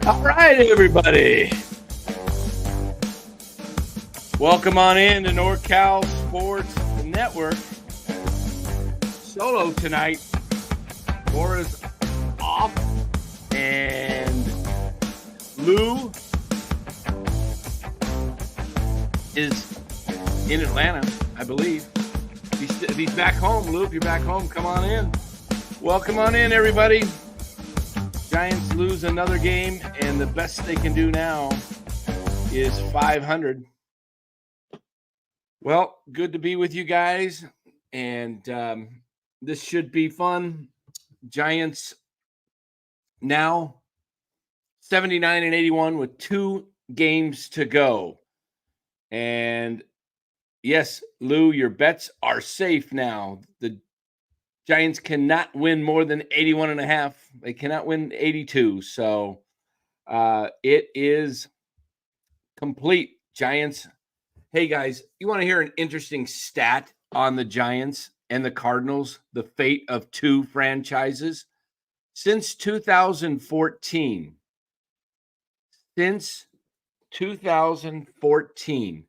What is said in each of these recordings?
All right, everybody. Welcome on in to NorCal Sports Network. Solo tonight. Laura's off, and Lou is in Atlanta, I believe. If he's back home, Lou, if you're back home, come on in. Welcome on in, everybody. Giants lose another game, and the best they can do now is 500. Well, good to be with you guys, and this should be fun. Giants now 79-81 with 2 games to go. And yes, Lou, your bets are safe now. The Giants cannot win more than 81.5. They cannot win 82. So it is complete. Giants. Hey, guys, you want to hear an interesting stat on the Giants and the Cardinals, the fate of 2 franchises? Since 2014,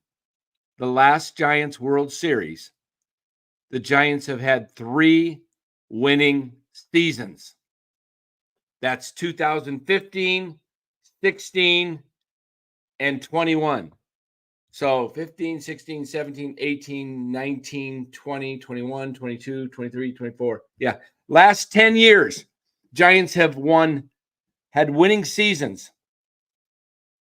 the last Giants World Series, the Giants have had 3 winning seasons. That's 2015, 16, and 21. So 15, 16, 17, 18, 19, 20, 21, 22, 23, 24. Yeah. Last 10 years, Giants have had winning seasons.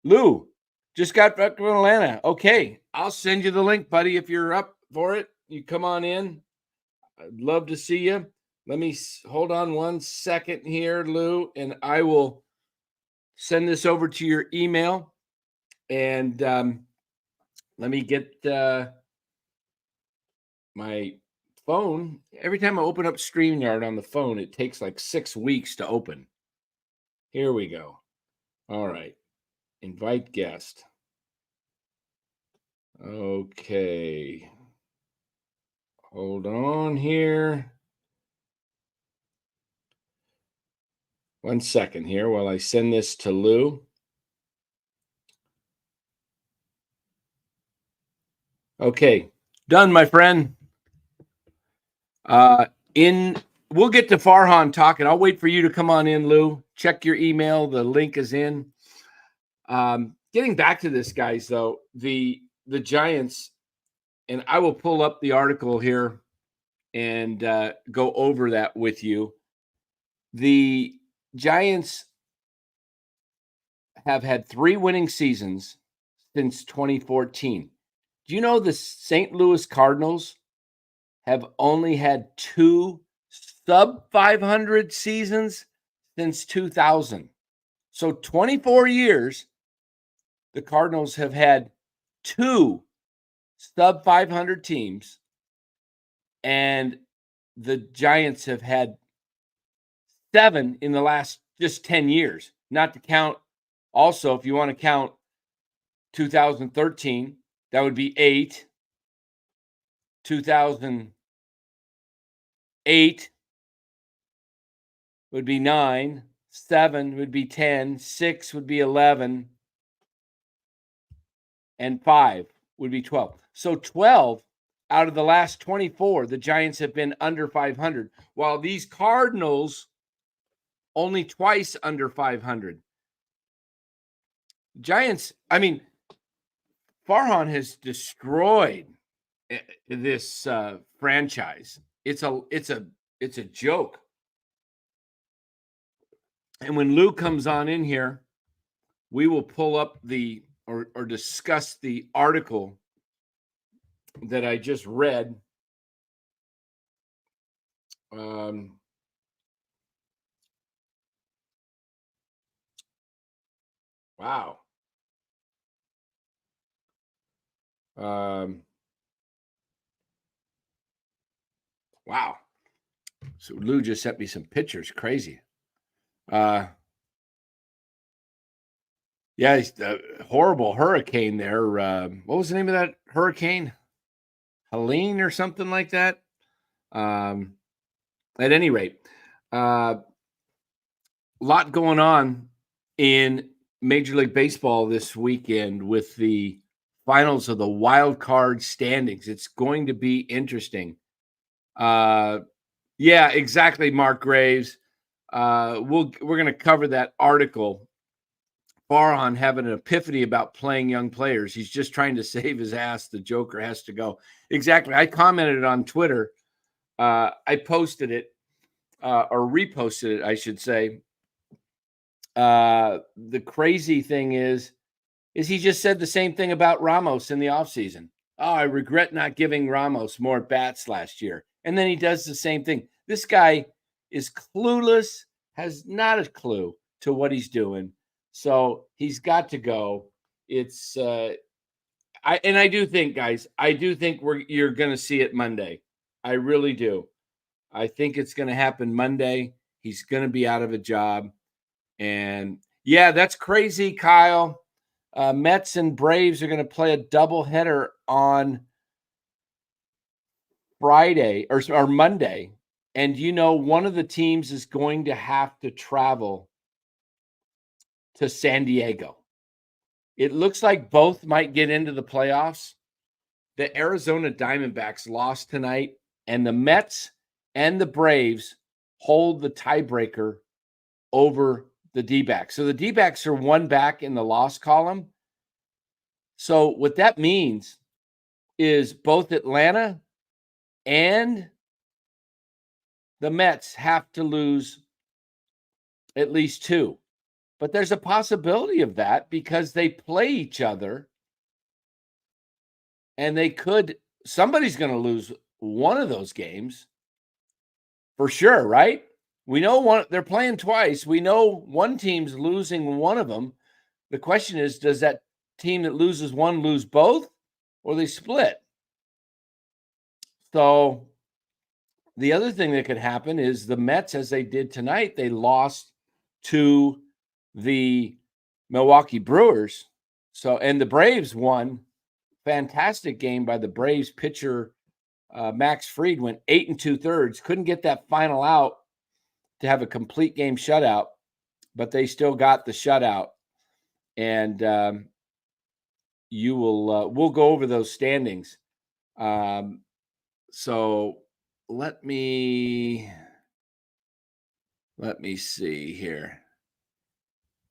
Lou, just got back from Atlanta. Okay. I'll send you the link, buddy, if you're up for it. You come on in. I'd love to see you. Let me hold on one second here, Lou, and I will send this over to your email. And let me get my phone. Every time I open up StreamYard on the phone, it takes like 6 weeks to open. Here we go. All right. Invite guest. Okay. Hold on here. 1 second here while I send this to Lou. Okay. Done, my friend. We'll get to Farhan talking. I'll wait for you to come on in, Lou. Check your email. The link is in. Getting back to this, guys, though, the Giants, and I will pull up the article here and go over that with you. The Giants have had 3 winning seasons since 2014. Do you know the St. Louis Cardinals have only had 2 sub-500 seasons since 2000? So 24 years, the Cardinals have had 2 sub-500 teams, and the Giants have had 7 in the last just 10 years. Not to count, also, if you want to count 2013, that would be 8. 2008 would be 9. 7 would be 10. 6 would be 11. And 5 would be 12. So 12 out of the last 24, the Giants have been under 500, while these Cardinals only twice under 500. Giants, I mean, Farhan has destroyed this franchise. It's a joke. And when Lou comes on in here, we will pull up or discuss the article that I just read. Wow. Wow. So Lou just sent me some pictures. Crazy. Yeah, a horrible hurricane there. What was the name of that hurricane? Helene or something like that. At any rate, a lot going on in Major League Baseball this weekend with the finals of the wild card standings. It's going to be interesting. Yeah, exactly, Mark Graves. We're going to cover that article. Farhan having an epiphany about playing young players. He's just trying to save his ass. The Joker has to go. Exactly. I commented on Twitter. I posted it or reposted it, I should say. The crazy thing is he just said the same thing about Ramos in the offseason. Oh, I regret not giving Ramos more bats last year. And then he does the same thing. This guy is clueless, has not a clue to what he's doing. So he's got to go. It's I do think, guys, you're going to see it Monday. I really do. I think it's going to happen Monday. He's going to be out of a job. And yeah, that's crazy, Kyle. Mets and Braves are going to play a doubleheader on Friday or Monday. And one of the teams is going to have to travel to San Diego. It looks like both might get into the playoffs. The Arizona Diamondbacks lost tonight, and the Mets and the Braves hold the tiebreaker over the D-backs. So the D-backs are one back in the loss column. So what that means is both Atlanta and the Mets have to lose at least two. But there's a possibility of that because they play each other, and somebody's going to lose one of those games for sure, right? We know they're playing twice. We know one team's losing one of them. The question is, does that team that loses one lose both, or they split? So the other thing that could happen is the Mets, as they did tonight, they lost to the Milwaukee Brewers. And the Braves won. Fantastic game by the Braves pitcher. Max Fried went 8 2/3. Couldn't get that final out to have a complete game shutout, but they still got the shutout. And we'll go over those standings. So let me see here.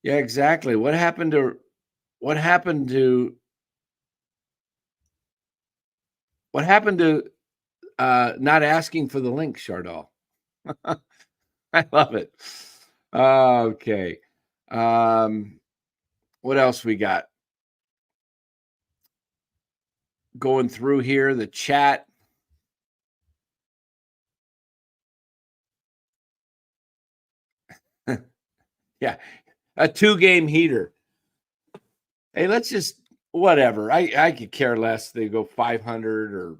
Yeah, exactly. What happened to not asking for the link, Chardal? I love it. Okay. What else we got? Going through here, the chat. Yeah, a 2-game heater. Hey, let's just whatever. I could care less. They go 500 or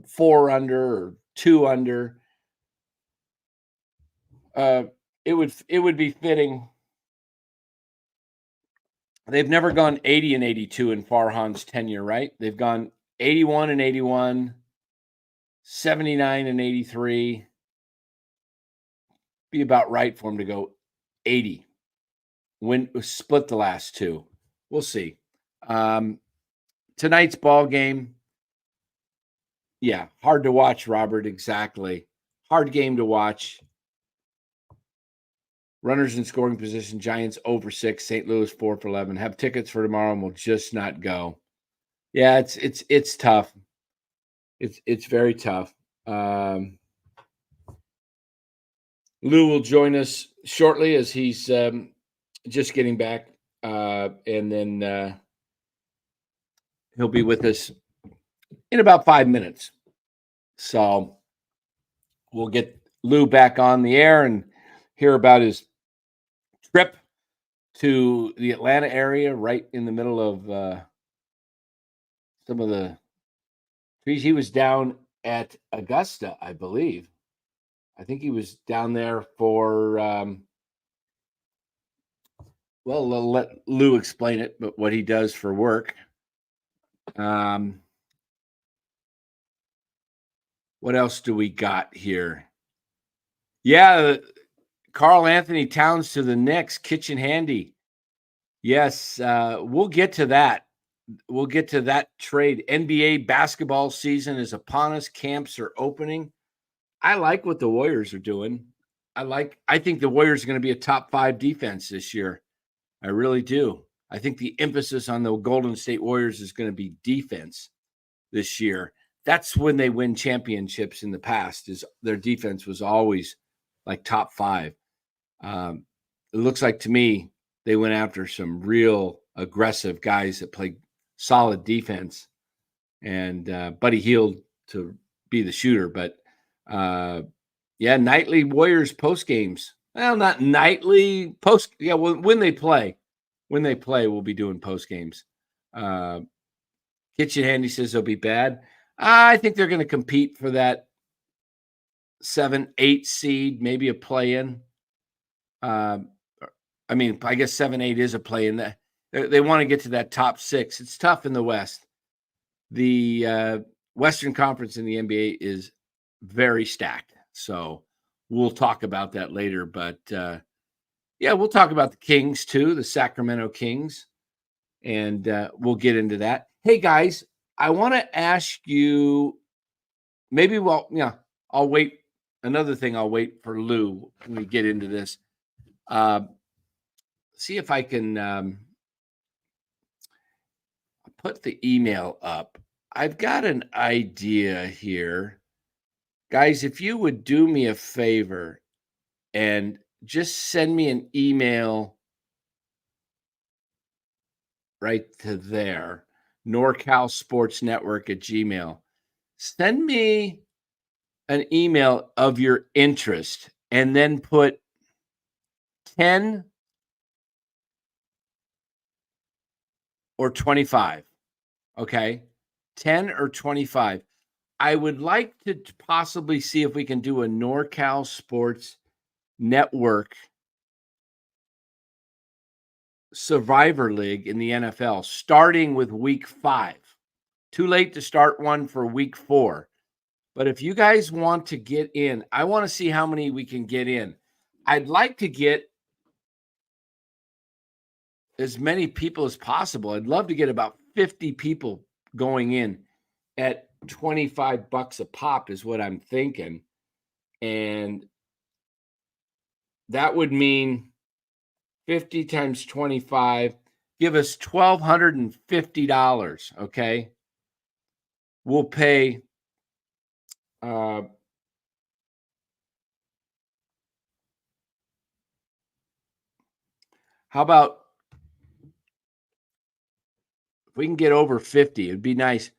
4 under or 2 under. It would be fitting. They've never gone 80 and 82 in Farhan's tenure, right? They've gone 81 and 81, 79 and 83. Be about right for him to go 80. Split the last two. We'll see. Tonight's ball game. Yeah, hard to watch, Robert. Exactly. Hard game to watch. Runners in scoring position, Giants over 6, St. Louis 4 for 11. Have tickets for tomorrow and will just not go. Yeah, it's tough. It's very tough. Lou will join us shortly as he's just getting back, and then he'll be with us in about 5 minutes. So we'll get Lou back on the air and hear about his trip to the Atlanta area, right in the middle of some of the trees. He was down at Augusta, I believe. I think he was down there for, well, I'll let Lou explain it, but what he does for work. What else do we got here? Yeah, Carl Anthony Towns to the Knicks, kitchen handy. Yes, we'll get to that. We'll get to that trade. NBA basketball season is upon us. Camps are opening. I like what the Warriors are doing. I think the Warriors are going to be a top 5 defense this year. I really do. I think the emphasis on the Golden State Warriors is going to be defense this year. That's when they win championships in the past, is their defense was always like top 5. It looks like to me they went after some real aggressive guys that played solid defense, and Buddy Hield to be the shooter. But yeah, nightly Warriors post games. Well, not nightly post. Yeah, when they play, we'll be doing post games. Kitchen Handy says they'll be bad. I think they're going to compete for that 7-8 seed, maybe a play-in. I mean, I guess 7-8 is a play-in. They want to get to that top 6. It's tough in the West. The Western Conference in the NBA is very stacked. So we'll talk about that later. But yeah, we'll talk about the Kings too, the Sacramento Kings, and we'll get into that. Hey guys, I want to ask you, maybe I'll wait. Another thing, I'll wait for Lou when we get into this. See if I can put the email up. I've got an idea here. Guys, if you would do me a favor and just send me an email right to there, NorCal Sports Network at Gmail. Send me an email of your interest and then put 10 or 25. Okay. 10 or 25. I would like to possibly see if we can do a NorCal Sports Network Survivor League in the NFL, starting with week 5. Too late to start one for week 4. But if you guys want to get in, I want to see how many we can get in. I'd like to get as many people as possible. I'd love to get about 50 people going in at $25 a pop is what I'm thinking. And that would mean 50 times 25, give us $1,250. Okay. We'll pay how about if we can get over 50, it'd be nice.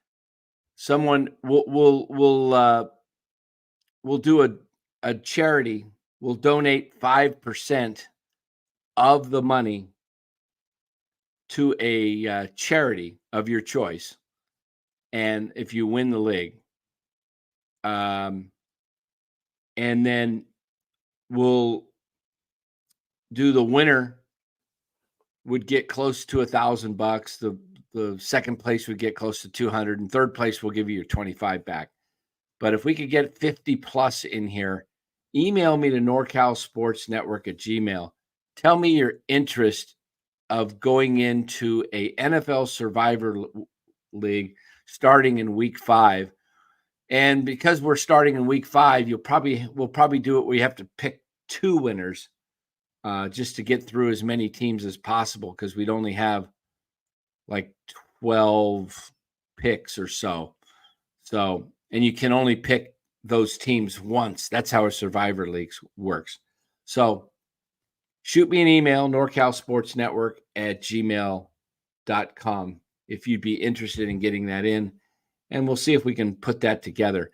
Someone we'll do a charity. We'll donate 5% of the money to a charity of your choice. And if you win the league, and then we'll do the winner would get close to $1,000. The second place would get close to 200, and third place will give you your 25 back. But if we could get 50 plus in here, email me to NorCal Sports Network at Gmail. Tell me your interest of going into a NFL Survivor League starting in week 5. And because we're starting in week 5, we'll probably do it. We have to pick 2 winners just to get through as many teams as possible, because we'd only have like 12 picks or so. So, and you can only pick those teams once. That's how a Survivor League works. So shoot me an email, NorCal Sports Network at gmail.com, if you'd be interested in getting that in. And we'll see if we can put that together.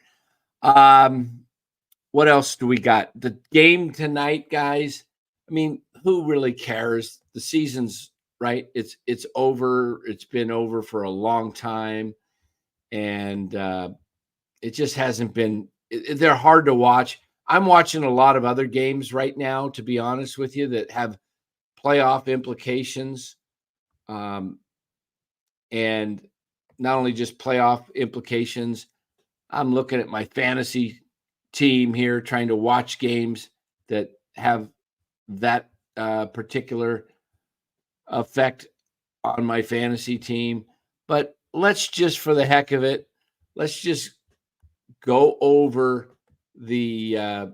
What else do we got? The game tonight, guys. I mean, who really cares? The season's right. It's over. It's been over for a long time. And it just hasn't been, they're hard to watch. I'm watching a lot of other games right now, to be honest with you, that have playoff implications. And not only just playoff implications, I'm looking at my fantasy team here, trying to watch games that have that particular effect on my fantasy team. But let's just, for the heck of it, let's just go over the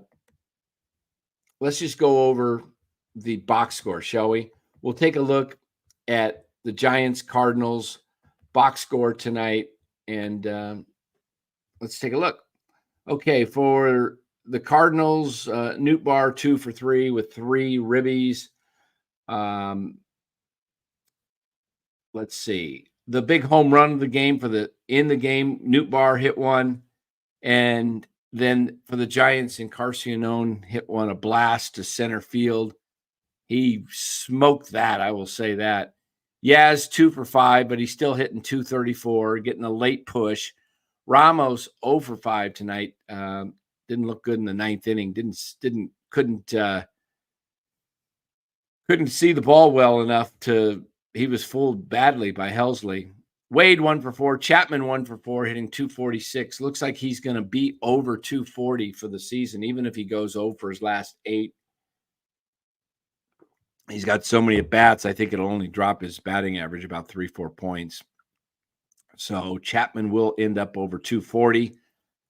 box score, shall we? We'll take a look at the Giants Cardinals box score tonight, and let's take a look. Okay, for the Cardinals, Newt Bar 2 for 3 with 3 ribbies. Let's see. The big home run of the game in the game, Newt Bar hit one, and then for the Giants, Encarnacion hit one, a blast to center field. He smoked that, I will say that. Yaz 2 for 5, but he's still hitting 234, getting a late push. Ramos 0 for 5 tonight. Didn't look good in the 9th inning. Couldn't see the ball well enough to. He was fooled badly by Helsley. Wade 1 for 4. Chapman 1 for 4, hitting 246. Looks like he's going to be over 240 for the season, even if he goes 0 for his last 8. He's got so many at bats, I think it'll only drop his batting average about 3-4 points. So Chapman will end up over 240.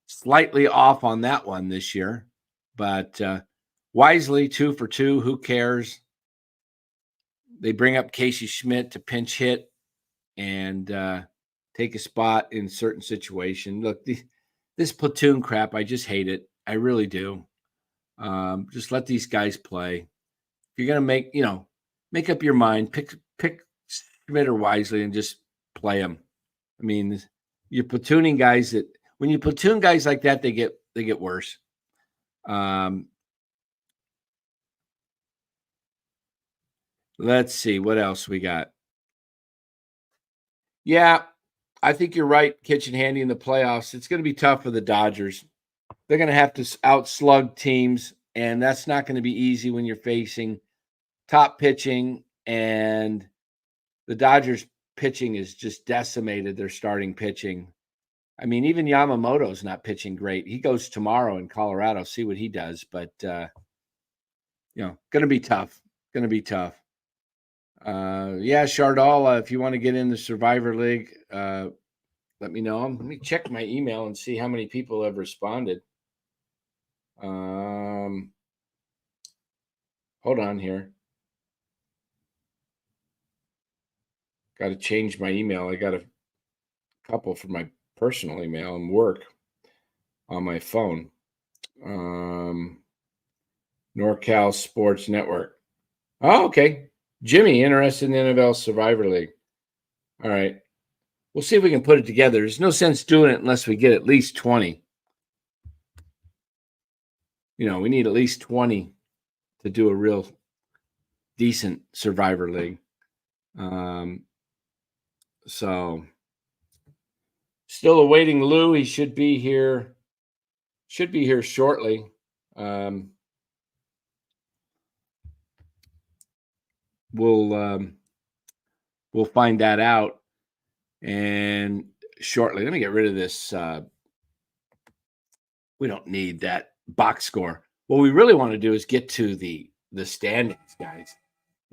Slightly off on that one this year. But Wisely 2 for 2. Who cares? They bring up Casey Schmidt to pinch hit and take a spot in certain situation. Look, this platoon crap, I just hate it. I really do. Just let these guys play. If you're gonna make up your mind, pick Schmidt or Wisely and just play them. I mean, you're platooning guys when you platoon guys like that, they get worse. Let's see what else we got. Yeah, I think you're right, Kitchen Handy, in the playoffs. It's going to be tough for the Dodgers. They're going to have to outslug teams, and that's not going to be easy when you're facing top pitching, and the Dodgers pitching is just decimated, their starting pitching. I mean, even Yamamoto's not pitching great. He goes tomorrow in Colorado, see what he does, but going to be tough. Going to be tough. Yeah, Shardal, if you want to get in the Survivor League, let me know. Let me check my email and see how many people have responded. Hold on here. Got to change my email. I got a couple from my personal email and work on my phone. NorCal Sports Network. Oh, okay. Jimmy, interested in the NFL Survivor League. All right. We'll see if we can put it together. There's no sense doing it unless we get at least 20. We need at least 20 to do a real decent Survivor League. So still awaiting Lou. He should be here shortly. We'll find that out and shortly. Let me get rid of this. We don't need that box score. What we really want to do is get to the standings, guys.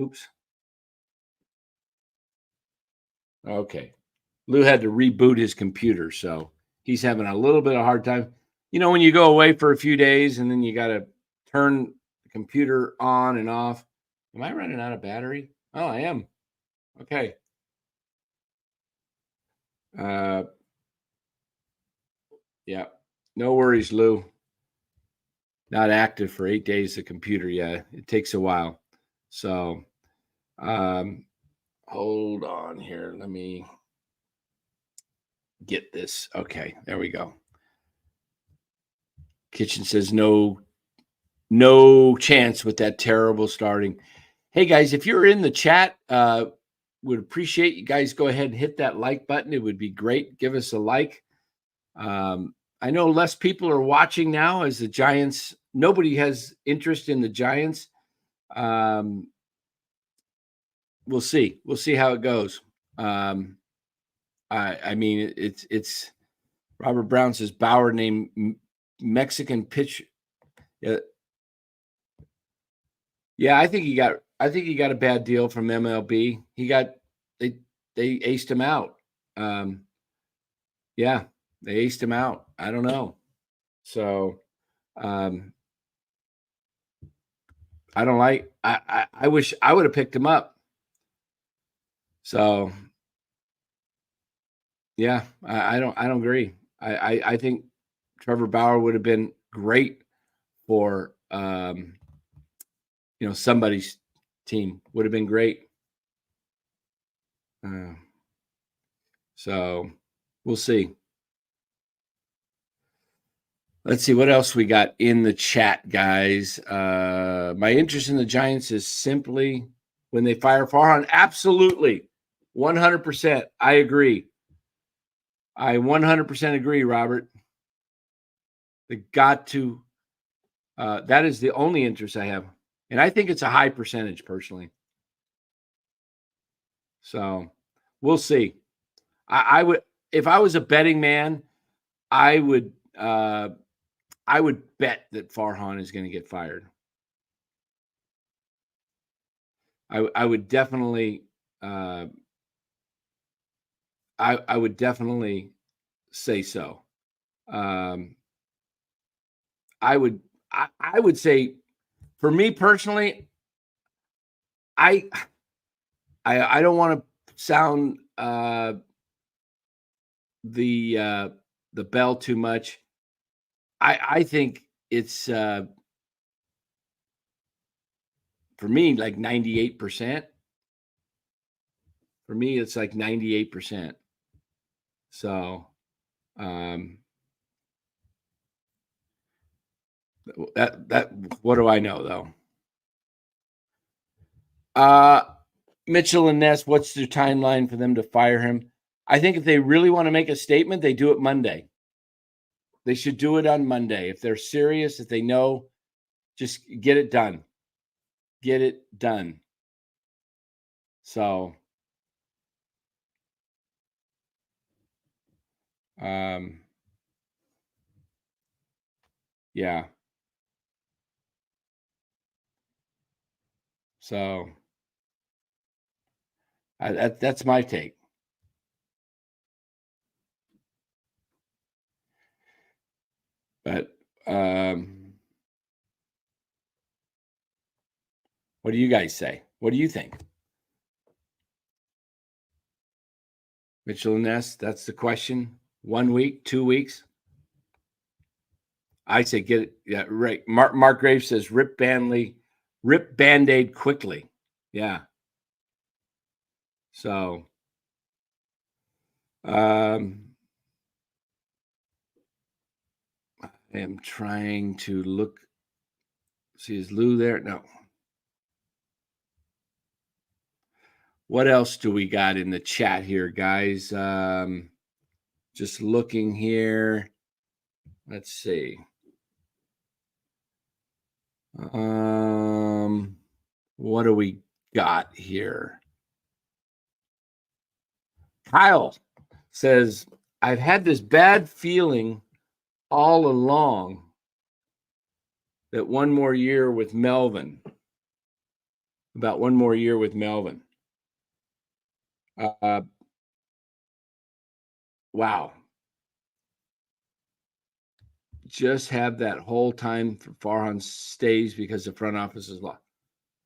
Oops. Okay. Lou had to reboot his computer, so he's having a little bit of a hard time. When you go away for a few days and then you got to turn the computer on and off. Am I running out of battery? Oh, I am. Okay. Yeah. No worries, Lou. Not active for 8 days, the computer. Yeah, it takes a while. So hold on here. Let me get this. Okay, there we go. Kitchen says no chance with that terrible starting. Hey guys, if you're in the chat, would appreciate you guys go ahead and hit that like button. It would be great. Give us a like. I know less people are watching now as the Giants. Nobody has interest in the Giants. We'll see. We'll see how it goes. I mean, it's Robert Brown says Bauer named Mexican pitch. Yeah, I think he got I think he got a bad deal from MLB. They aced him out. Yeah, they aced him out. I don't know. So I don't like. I wish I would have picked him up. So yeah, I don't agree. I think Trevor Bauer would have been great for somebody's team. Would have been great. So we'll see. Let's see what else we got in the chat, guys. My interest in the Giants is simply when they fire Farhan. Absolutely. 100%. I agree. I 100% agree, Robert. They got to. That is the only interest I have. And I think it's a high percentage personally. So we'll see. I would, if I was a betting man, I would bet that Farhan is going to get fired. I would definitely I would definitely say so. I would say, for me personally, I don't want to sound the bell too much. I think it's for me like 98%. For me, it's like 98%. So that what do I know though? Mitchell and Ness, what's the timeline for them to fire him? I think if they really want to make a statement, they do it Monday. They should do it on Monday. If they're serious, if they know, just get it done. Get it done. So, yeah. So, that's my take. But what do you guys say? What do you think? Mitchell and Ness, that's the question. 1 week, 2 weeks? I say get it. Yeah, right. Mark Graves says rip Band-Aid quickly. Yeah. So I am trying to look. See, is Lou there? No. What else do we got in the chat here, guys? Just looking here. Let's see. What do we got here? Kyle says, I've had this bad feeling all along that one more year with Melvin. About one more year with Melvin. Wow. Just have that whole time for Farhan stays because the front office is locked.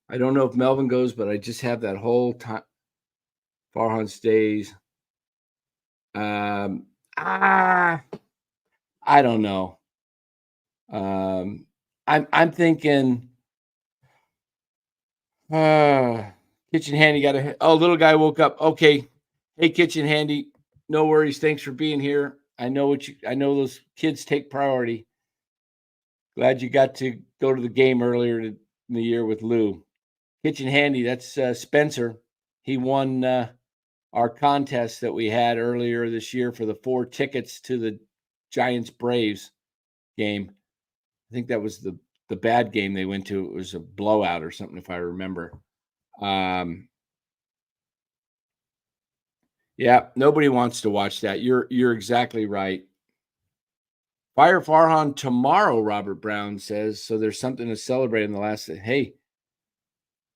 I don't know if Melvin goes, but I just have that whole time Farhan stays. I don't know. I'm thinking Kitchen Handy got a little guy woke up. Okay. Hey, Kitchen Handy, no worries. Thanks for being here. I know those kids take priority. Glad you got to go to the game earlier in the year with Lou. Kitchen Handy, that's Spencer. He won our contest that we had earlier this year for the 4 tickets to the Giants Braves game. I think that was the bad game they went to. It was a blowout or something, if I remember. Yeah, nobody wants to watch that. You're exactly right. Fire Farhan tomorrow, Robert Brown says. So there's something to celebrate in the last. Hey,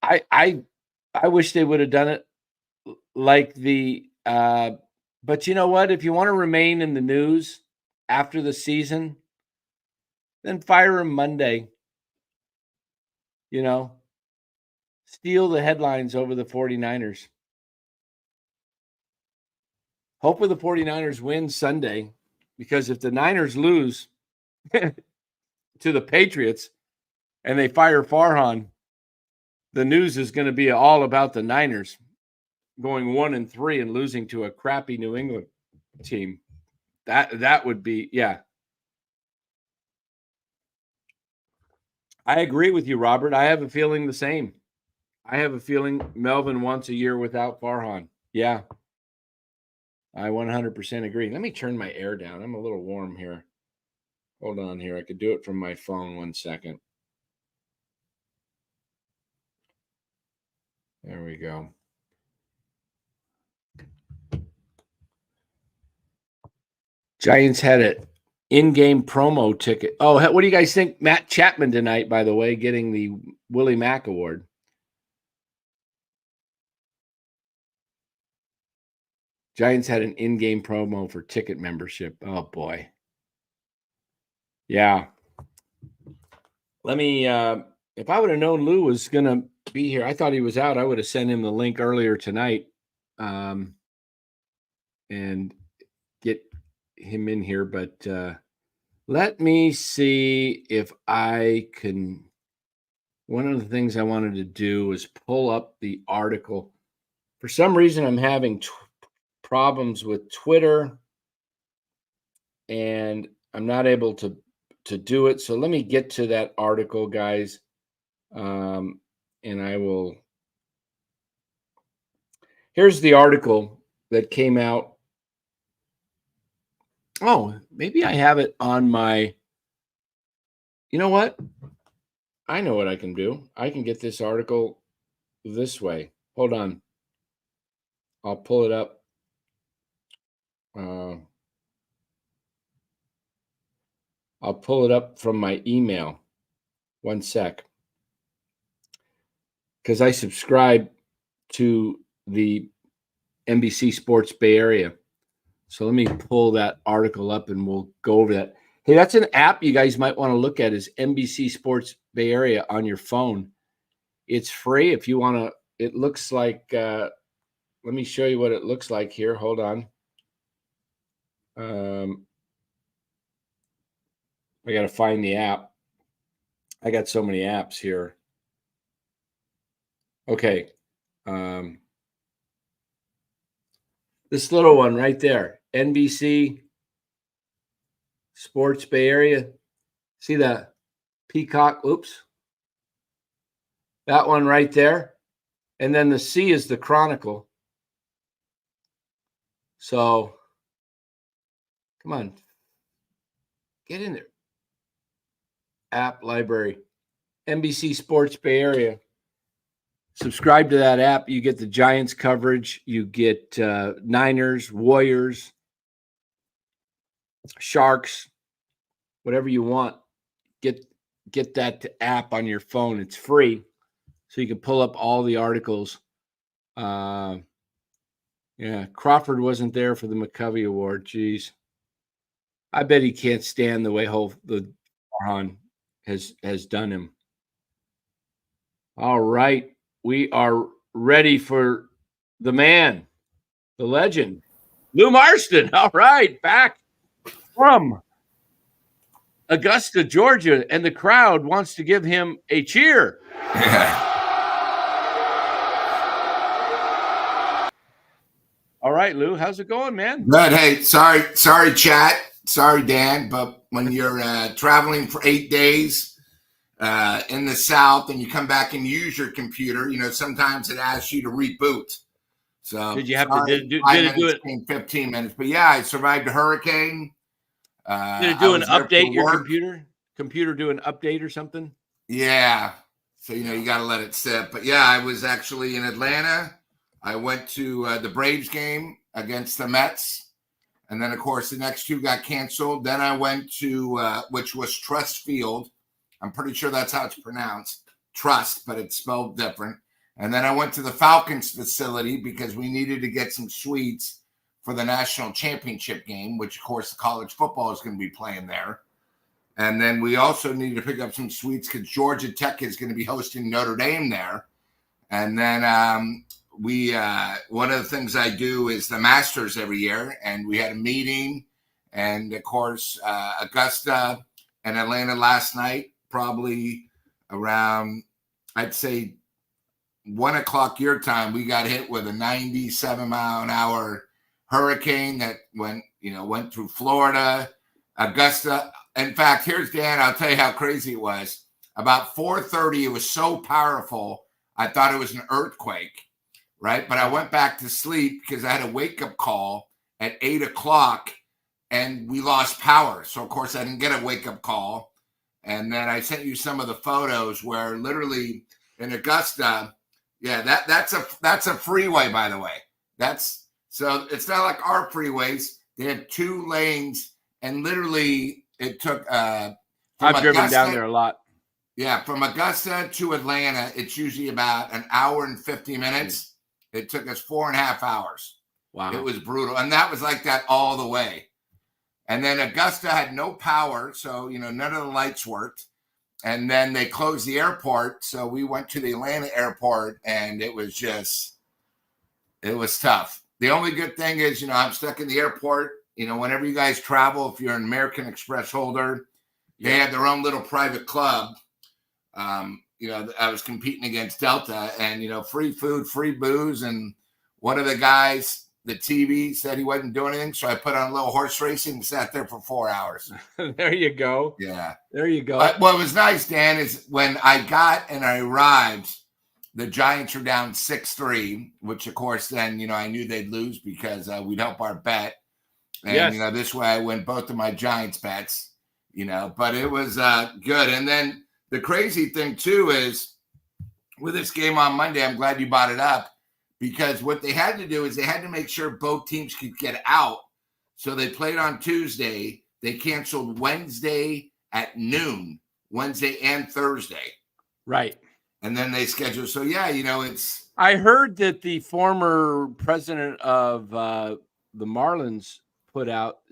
I wish they would have done it like the but you know what? If you want to remain in the news after the season, then fire him Monday. You know, steal the headlines over the 49ers. Hopefully the 49ers win Sunday, because if the Niners lose to the Patriots and they fire Farhan, the news is going to be all about the Niners going 1-3 and losing to a crappy New England team. That would be, yeah. I agree with you, Robert. I have a feeling the same. I have a feeling Melvin wants a year without Farhan. Yeah. I 100% agree. Let me turn my air down. I'm a little warm here. Hold on here. I could do it from my phone. 1 second. There we go. Giants had an in-game promo ticket. Oh, what do you guys think? Matt Chapman tonight, by the way, getting the Willie Mack Award. Giants had an in-game promo for ticket membership. Oh, boy. Yeah. Let me, if I would have known Lou was going to be here, I thought he was out. I would have sent him the link earlier tonight and get him in here. But let me see if I can. One of the things I wanted to do was pull up the article. For some reason, I'm having problems with Twitter, and I'm not able to do it. So let me get to that article, guys, and I will. Here's the article that came out. Oh, maybe I have it on my. You know what? I know what I can do. I can get this article this way. Hold on. I'll pull it up. I'll pull it up from my email. 1 sec. Because I subscribe to the NBC Sports Bay Area. So let me pull that article up and we'll go over that. Hey, that's an app you guys might want to look at, is NBC Sports Bay Area on your phone. It's free if you want to. It looks like, let me show you what it looks like here. Hold on. I got to find the app. I got so many apps here. Okay. This little one right there, NBC Sports Bay Area. See that peacock? Oops. That one right there. And then the C is the Chronicle. So, come on. Get in there. App library. NBC Sports Bay Area. Subscribe to that app. You get the Giants coverage. You get Niners, Warriors, Sharks, whatever you want. Get that app on your phone. It's free, so you can pull up all the articles. Yeah, Crawford wasn't there for the McCovey Award. Jeez, I bet he can't stand the way the Farhan has done him. All right. We are ready for the man, the legend, Lou Marston. All right, back from Augusta, Georgia, and the crowd wants to give him a cheer. Yeah. All right, Lou, how's it going, man? Good. Hey, sorry, chat. Sorry, Dan, but when you're traveling for 8 days in the South and you come back and use your computer, sometimes it asks you to reboot. So did you have to did it do it 15 minutes? But yeah, I survived a hurricane. Did it do an update? Your computer do an update or something? Yeah. So you got to let it sit. But yeah, I was actually in Atlanta. I went to the Braves game against the Mets. And then, of course, the next two got canceled. Then I went to, which was Trust Field. I'm pretty sure that's how it's pronounced. Trust, but it's spelled different. And then I went to the Falcons facility because we needed to get some suites for the national championship game, which, of course, the college football is going to be playing there. And then we also needed to pick up some suites because Georgia Tech is going to be hosting Notre Dame there. And then one of the things I do is the Masters every year. And we had a meeting. And, of course, Augusta and Atlanta last night, probably around, I'd say, 1 o'clock your time, we got hit with a 97-mile-an-hour hurricane that went through Florida, Augusta. In fact, here's Dan. I'll tell you how crazy it was. About 4:30, it was so powerful, I thought it was an earthquake, right? But I went back to sleep because I had a wake-up call at 8 o'clock, and we lost power. So, of course, I didn't get a wake-up call. And then I sent you some of the photos where literally in Augusta, yeah, that's a freeway, by the way. So it's not like our freeways. They had 2 lanes, and literally it took I've driven down there a lot. Yeah, from Augusta to Atlanta, it's usually about an hour and 50 minutes. It took us 4.5 hours. Wow. It was brutal. And that was like that all the way. And then Augusta had no power, so none of the lights worked. And then they closed the airport, so we went to the Atlanta airport, and it was tough. The only good thing is, I'm stuck in the airport. Whenever you guys travel, if you're an American Express holder, they had their own little private club. I was competing against Delta, and, free food, free booze. And one of the guys, the TV, said he wasn't doing anything, so I put on a little horse racing and sat there for 4 hours. There you go. Yeah. There you go. What was nice, Dan, is when I arrived, the Giants were down 6-3, which, of course, then, I knew they'd lose because we'd help our bet. And, this way I win both of my Giants bets, but it was good. And then the crazy thing, too, is with this game on Monday, I'm glad you brought it up, because what they had to do is they had to make sure both teams could get out. So they played on Tuesday. They canceled Wednesday at noon, Wednesday and Thursday. Right. And then they scheduled. So, yeah, it's. I heard that the former president of the Marlins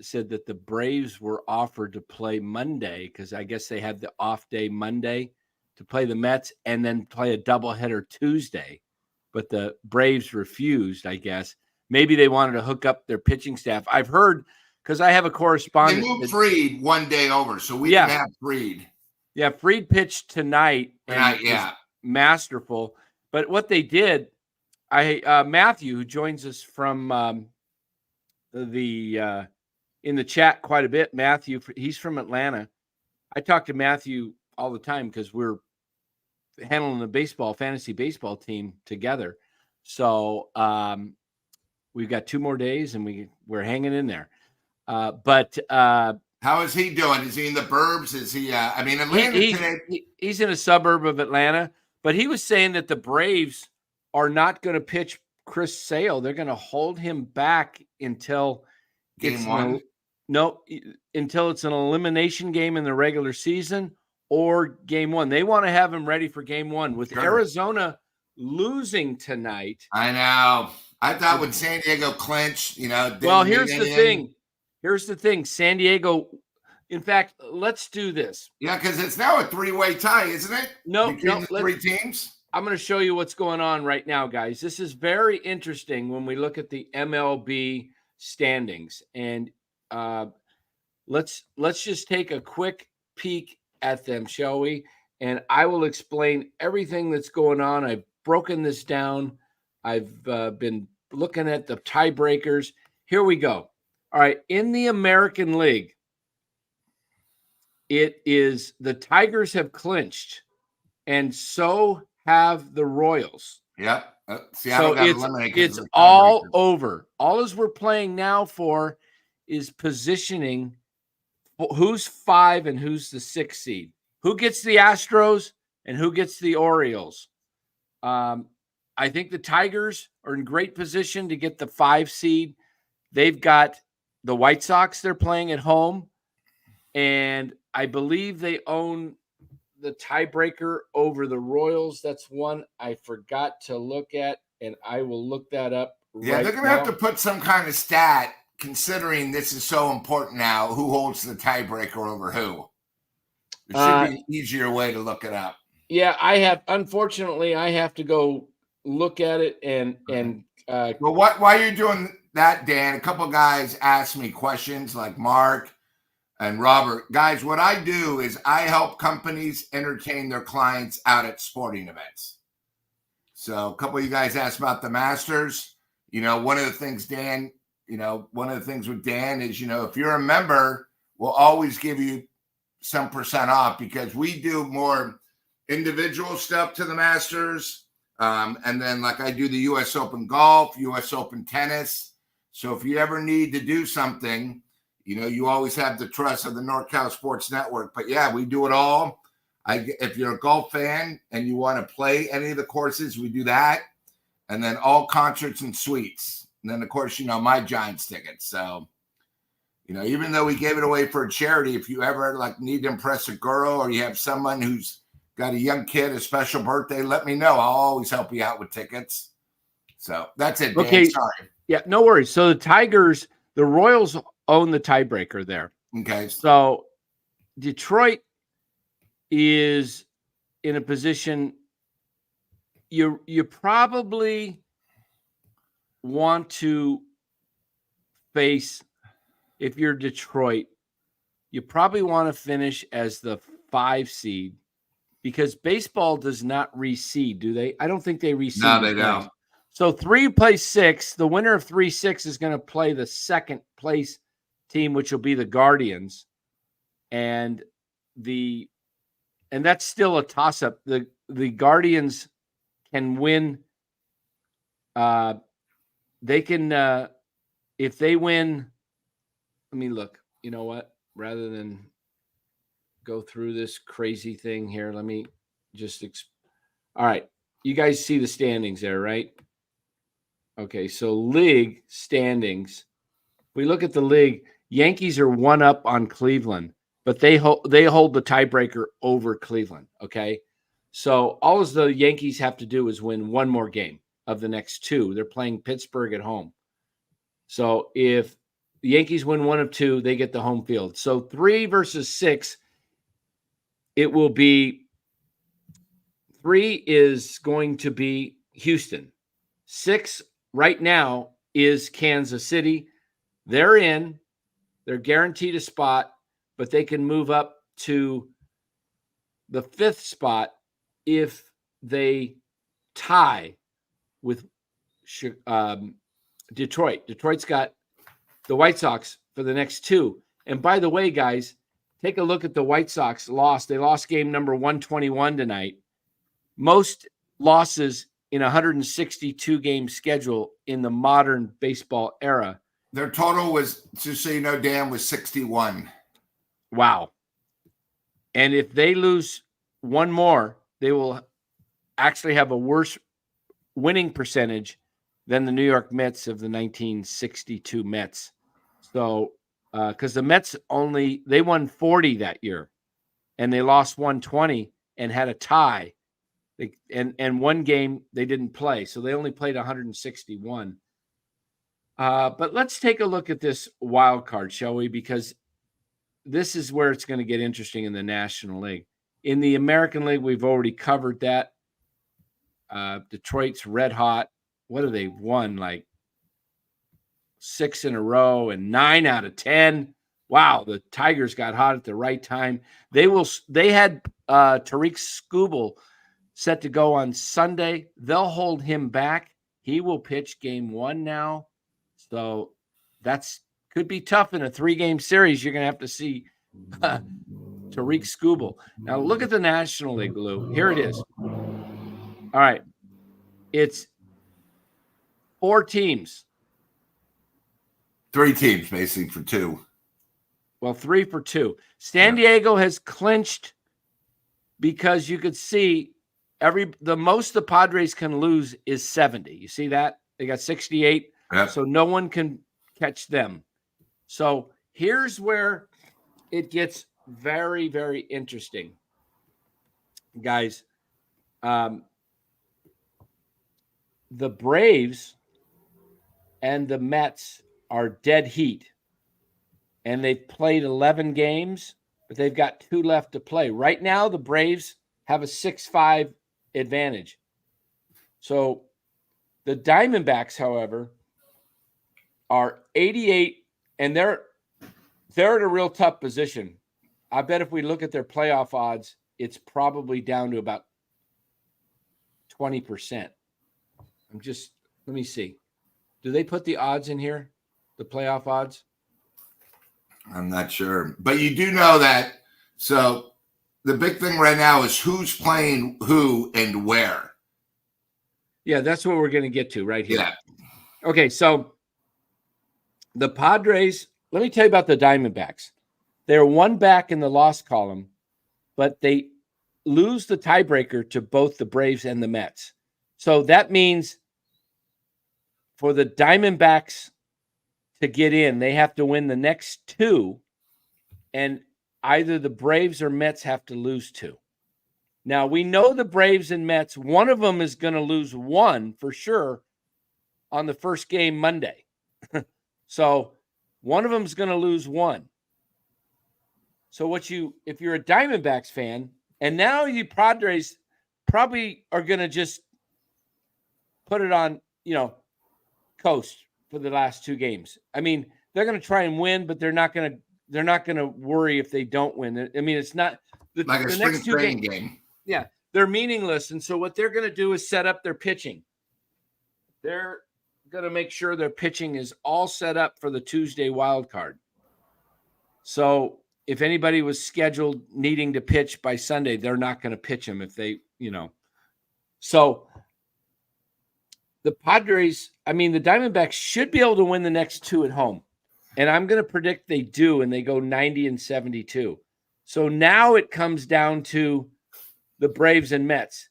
said that the Braves were offered to play Monday because I guess they had the off day Monday to play the Mets and then play a doubleheader Tuesday. But the Braves refused, I guess. Maybe they wanted to hook up their pitching staff. I've heard, because I have a correspondent. They moved Fried one day over, so we didn't have Fried. Yeah, Fried pitched tonight. Was masterful. But what they did, Matthew, who joins us from in the chat quite a bit, Matthew, he's from Atlanta. I talk to Matthew all the time because we're handling the fantasy baseball team together. So we've got 2 more days and we're hanging in there. But how is he doing? Is he in the burbs? Is he, Atlanta today? He's in a suburb of Atlanta, but he was saying that the Braves are not going to pitch Chris Sale. They're going to hold him back until game 1. Until it's an elimination game in the regular season or game 1. They want to have him ready for game 1 with Arizona losing tonight. I know. I thought when San Diego clinched, well, here's the thing. San Diego, in fact, let's do this. Yeah, because it's now a 3-way tie, isn't it? Between the 3 teams. I'm going to show you what's going on right now, guys. This is very interesting when we look at the MLB standings. And let's just take a quick peek at them, shall we? And I will explain everything that's going on. I've broken this down. I've been looking at the tiebreakers. Here we go. All right. In the American League, it is the Tigers have clinched, and so have the Royals. Yep. So it's all over. All as we're playing now for is positioning who's 5 and who's the 6 seed. Who gets the Astros and who gets the Orioles? I think the Tigers are in great position to get the 5 seed. They've got the White Sox they're playing at home, and I believe they own the tiebreaker over the Royals. That's one I forgot to look at, and I will look that up. Yeah, they're going to have to put some kind of stat, considering this is so important now. Who holds the tiebreaker over who? It should be an easier way to look it up. Yeah, unfortunately, I have to go look at it well, while you're doing that, Dan, a couple guys asked me questions like Mark and Robert. Guys, what I do is I help companies entertain their clients out at sporting events. So a couple of you guys asked about the Masters. One of the things, Dan, one of the things with Dan is, if you're a member, we'll always give you some percent off because we do more individual stuff to the Masters. And then like I do the US Open golf, US Open tennis. So if you ever need to do something, you always have the trust of the NorCal Sports Network. But yeah, we do it all. If you're a golf fan and you want to play any of the courses, we do that. And then all concerts and suites. And then, of course, my Giants tickets. So, even though we gave it away for a charity, if you ever need to impress a girl or you have someone who's got a young kid, a special birthday, let me know. I'll always help you out with tickets. So that's it, Dan. Okay. Sorry. Yeah, no worries. So the Royals own the tiebreaker there. Okay. So Detroit is in a position you probably want to face, if you're Detroit, you probably want to finish as the 5 seed because baseball does not reseed, do they? I don't think they reseed. No, they don't. So 3 plays 6. The winner of 3-6 is going to play the second place team, which will be the Guardians. And that's still a toss-up. The Guardians can win. They can, if they win, let me look. You know what? Rather than go through this crazy thing here, let me just all right. You guys see the standings there, right? Okay, so league standings. We look at the league. Yankees are 1 up on Cleveland, but they hold the tiebreaker over Cleveland. Okay, so all the Yankees have to do is win 1 more game of the next 2. They're playing Pittsburgh at home. So if the Yankees win 1 of 2, they get the home field. So 3 versus 6, it will be 3 is going to be Houston. 6 right now is Kansas City. They're in. They're guaranteed a spot, but they can move up to the 5th spot if they tie with Detroit. Detroit's got the White Sox for the next 2. And by the way, guys, take a look at the White Sox loss. They lost game number 121 tonight. Most losses in a 162-game schedule in the modern baseball era. Their total was, just so you know, Dan, was 61. Wow. And if they lose 1 more, they will actually have a worse winning percentage than the New York Mets of the 1962 Mets. So, because the Mets they won 40 that year, and they lost 120 and had a tie. And 1 game they didn't play, so they only played 161. But let's take a look at this wild card, shall we? Because this is where it's going to get interesting in the National League. In the American League, we've already covered that. Detroit's red hot. What have they won? Like 6 in a row and 9 out of 10. Wow, the Tigers got hot at the right time. They had Tariq Skubal set to go on Sunday. They'll hold him back. He will pitch game 1 now. So could be tough in a 3-game series. You're going to have to see Tariq Skubal. Now look at the National League, Lou. Here it is. All right. It's 4 teams. 3 teams, basically, for 2. Well, 3 for 2. San Diego has clinched because you could see the most the Padres can lose is 70. You see that? They got 68. Yeah. So no one can catch them. So here's where it gets very, very interesting. guys, the Braves and the Mets are dead heat, and they've played 11 games, but they've got 2 left to play. Right now, the Braves have a 6-5 advantage. So the Diamondbacks, however, are 88, and they're in a real tough position. I bet if we look at their playoff odds, it's probably down to about 20%. Let me see. Do they put the odds in here? The playoff odds? I'm not sure. But you do know that. So the big thing right now is who's playing who and where. Yeah, that's what we're going to get to right here. Yeah. Okay, so the Padres, let me tell you about the Diamondbacks. They're 1 back in the loss column, but they lose the tiebreaker to both the Braves and the Mets. So that means for the Diamondbacks to get in, they have to win the next 2, and either the Braves or Mets have to lose 2. Now, we know the Braves and Mets, one of them is going to lose 1 for sure on the first game Monday. So one of them is going to lose 1. So if you're a Diamondbacks fan, and now you Padres probably are going to just put it on, coast for the last 2 games. I mean, they're going to try and win, but they're not going to worry if they don't win. I mean, it's not Like a the spring next 2 training games. game. Yeah, they're meaningless. And so what they're going to do is set up their pitching. They're going to make sure their pitching is all set up for the Tuesday wild card. So if anybody was scheduled needing to pitch by Sunday, they're not going to pitch them if they, So the Padres, the Diamondbacks should be able to win the next 2 at home. And I'm going to predict they do, and they go 90-72. So now it comes down to the Braves and Mets.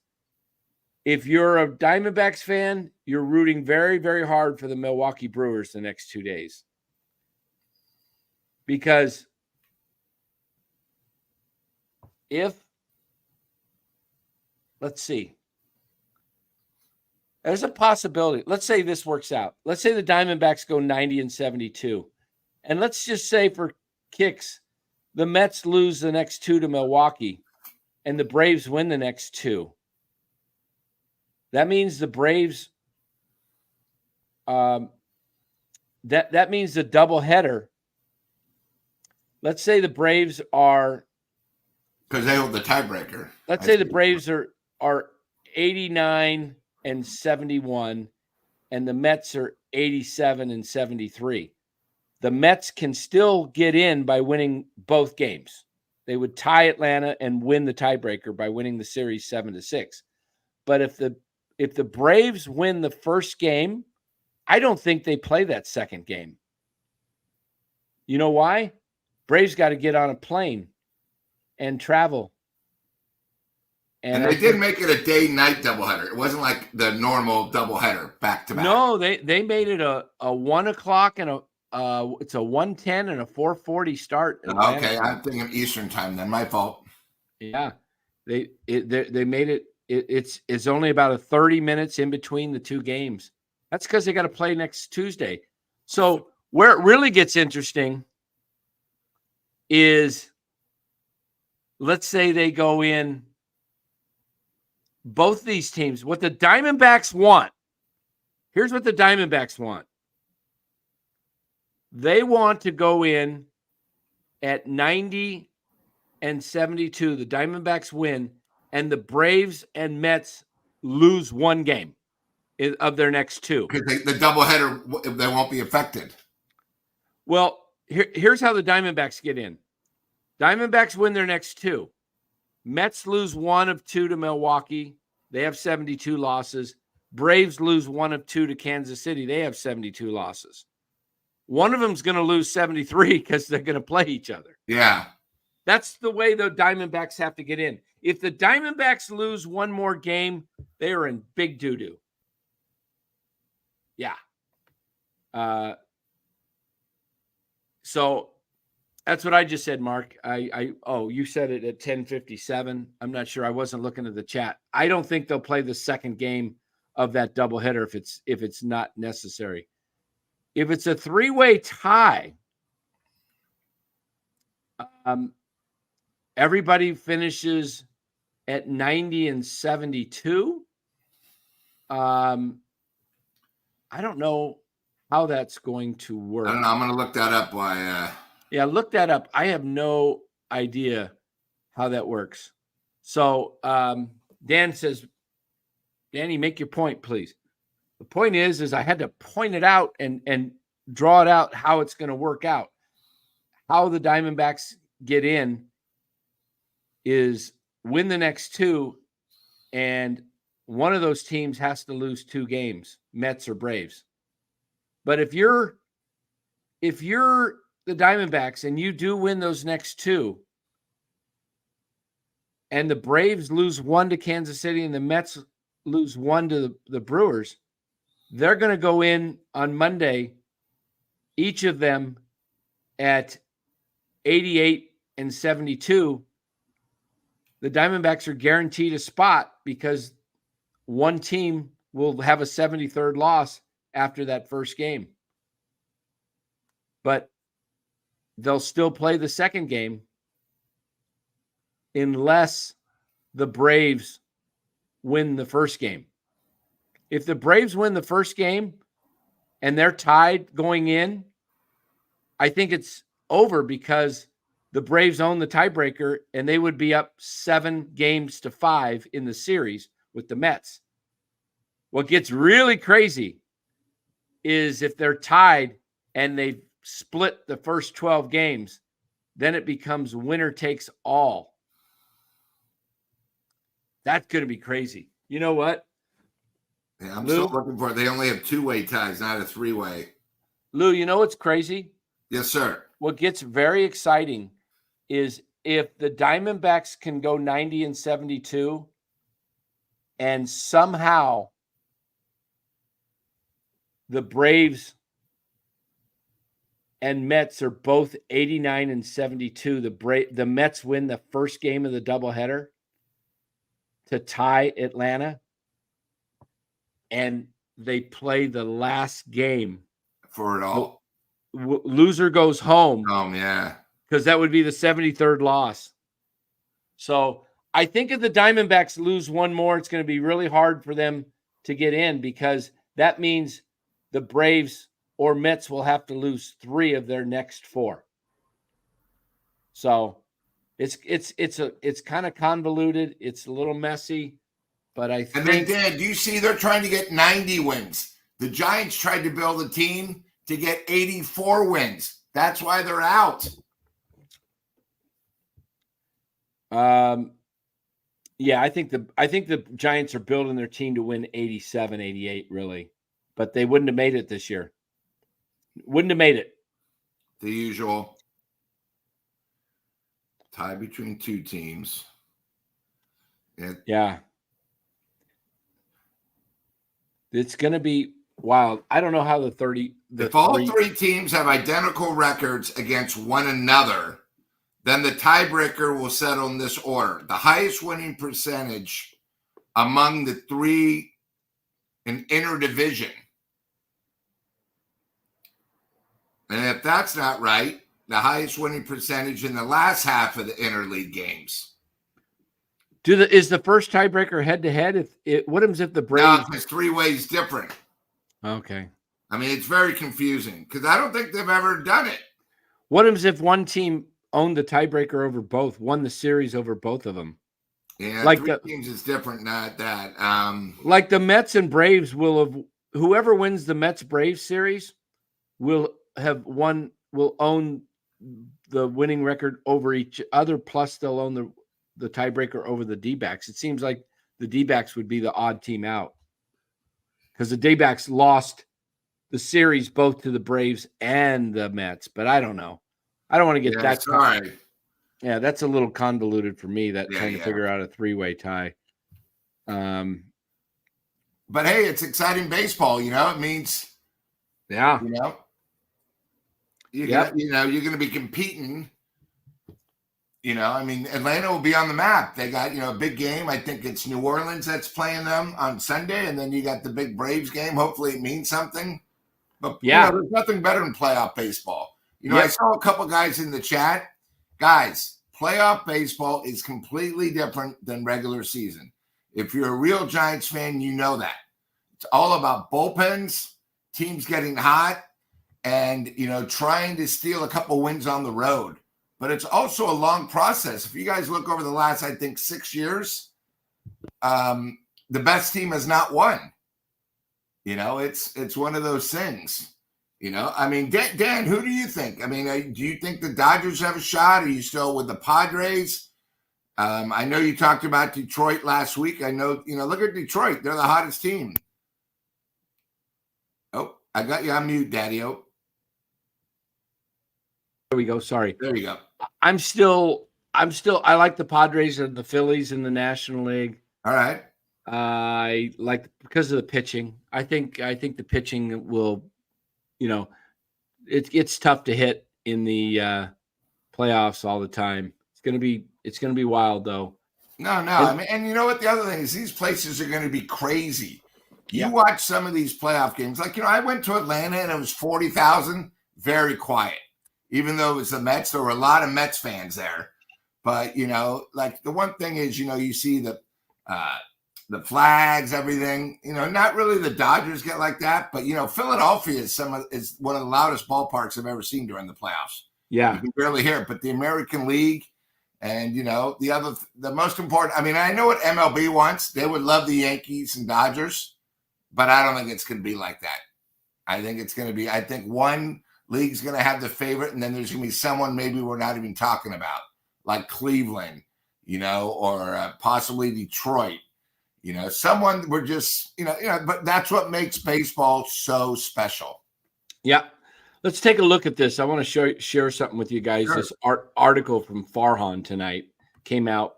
If you're a Diamondbacks fan, you're rooting very, very hard for the Milwaukee Brewers the next 2 days. Because let's see, there's a possibility. Let's say this works out. Let's say the Diamondbacks go 90-72. And let's just say for kicks, the Mets lose the next 2 to Milwaukee and the Braves win the next 2. That means the Braves, that means the doubleheader. Let's say the Braves are, because they hold the tiebreaker. Let's say the Braves are 89-71, and the Mets are 87-73. The Mets can still get in by winning both games. They would tie Atlanta and win the tiebreaker by winning the series 7-6. But if the Braves win the first game, I don't think they play that second game. You know why? Braves got to get on a plane and travel. And they did make it a day-night doubleheader. It wasn't like the normal doubleheader back-to-back. No, they made it a 1 o'clock and it's a 1:10 and a 4:40 start. Okay, I'm thinking Eastern time then. My fault. Yeah, they made it. It's only about 30 minutes in between the 2 games. That's because they got to play next Tuesday. So where it really gets interesting is, let's say they go in. Both these teams, what the Diamondbacks want. Here's what the Diamondbacks want. They want to go in at 90-72. The Diamondbacks win, and the Braves and Mets lose 1 game of their next 2. Because the doubleheader, they won't be affected. Well, here's how the Diamondbacks get in. Diamondbacks win their next 2. Mets lose 1 of 2 to Milwaukee. They have 72 losses. Braves lose 1 of 2 to Kansas City. They have 72 losses. One of them's going to lose 73 because they're going to play each other. Yeah. That's the way the Diamondbacks have to get in. If the Diamondbacks lose 1 more game, they are in big doo-doo. Yeah. So That's what I just said, Mark. You said it at 10:57. I'm not sure. I wasn't looking at the chat. I don't think they'll play the second game of that doubleheader if it's not necessary. If it's a three-way tie, everybody finishes at 90 and 72. I don't know how that's going to work. I don't know. I'm going to look that up. Yeah, look that up. I have no idea how that works. So Dan says, Danny, make your point, please. The point is I had to point it out and draw it out how it's going to work out. How the Diamondbacks get in is win the next two, and one of those teams has to lose 2 games, Mets or Braves. But if you're the Diamondbacks and you do win those next 2, and the Braves lose 1 to Kansas City and the Mets lose 1 to the Brewers, they're going to go in on Monday, each of them at 88 and 72. The Diamondbacks are guaranteed a spot because one team will have a 73rd loss after that first game. But they'll still play the second game unless the Braves win the first game. If the Braves win the first game and they're tied going in, I think it's over because the Braves own the tiebreaker and they would be up 7-5 in the series with the Mets. What gets really crazy is if they're tied and they split the first 12 games, then it becomes winner takes all. That's going to be crazy. You know what? Yeah, I'm still looking for it. They only have 2-way ties, not a 3-way. Lou, you know what's crazy? Yes, sir. What gets very exciting is if the Diamondbacks can go 90 and 72 and somehow the Braves and Mets are both 89 and 72, the Mets win the first game of the doubleheader to tie Atlanta, and they play the last game for it all. Loser goes home. Yeah. Because that would be the 73rd loss. So I think if the Diamondbacks lose one more, it's going to be really hard for them to get in because that means the Braves or Mets will have to lose 3 of their next 4. So it's kind of convoluted. It's a little messy, but I think. And then, Dan, do you see they're trying to get 90 wins? The Giants tried to build a team to get 84 wins. That's why they're out. Yeah, I think the Giants are building their team to win 87, 88, really. But they wouldn't have made it this year. Wouldn't have made it. The usual tie between 2 teams. Yeah. It's going to be wild. I don't know how if all 3 teams have identical records against one another, then the tiebreaker will settle in this order. The highest winning percentage among the 3 in interdivision. And if that's not right, the highest winning percentage in the last half of the interleague games. Is the first tiebreaker head-to-head? What happens if the Braves? No, because 3 ways different. Okay. I mean, it's very confusing because I don't think they've ever done it. What happens if one team owned the tiebreaker over both, won the series over both of them? Yeah, like 3 teams is different, not that. Like the Mets and Braves will have, whoever wins the Mets-Braves series will own the winning record over each other, plus they'll own the tiebreaker over the D-backs. It seems like the D-backs would be the odd team out because the D-backs lost the series both to the Braves and the Mets, but I don't know. I don't want to get that. Sorry. Yeah, that's a little convoluted for me, trying to figure out a 3-way tie. But hey, it's exciting baseball, it means you're going to be competing I mean, Atlanta will be on the map. They got, a big game. I think it's New Orleans that's playing them on Sunday. And then you got the big Braves game. Hopefully it means something. But, there's nothing better than playoff baseball. I saw a couple guys in the chat. Guys, playoff baseball is completely different than regular season. If you're a real Giants fan, you know that. It's all about bullpens, teams getting hot, and, trying to steal a couple wins on the road. But it's also a long process. If you guys look over the last, I think, 6 years, the best team has not won. It's one of those things. I mean, Dan, who do you think? I mean, do you think the Dodgers have a shot? Are you still with the Padres? I know you talked about Detroit last week. I know, look at Detroit. They're the hottest team. Oh, I got you on mute, Daddy-O. There we go. Sorry. There you go. I like the Padres and the Phillies in the National League. All right. I like because of the pitching. I think the pitching will, it's tough to hit in the playoffs all the time. It's gonna be wild though. No. I mean, and you know what? The other thing is these places are going to be crazy. You watch some of these playoff games. Like, I went to Atlanta and it was 40,000, very quiet. Even though it was the Mets, there were a lot of Mets fans there. But, like the one thing is, you see the flags, everything, not really the Dodgers get like that. But, Philadelphia is one of the loudest ballparks I've ever seen during the playoffs. Yeah. You can barely hear it. But the American League and, the most important, I mean, I know what MLB wants. They would love the Yankees and Dodgers. But I don't think it's going to be like that. I think one league's going to have the favorite, and then there's going to be someone maybe we're not even talking about, like Cleveland, or possibly Detroit. Someone we're just, but that's what makes baseball so special. Yeah. Let's take a look at this. I want to share something with you guys. Sure. This article from Farhan tonight came out.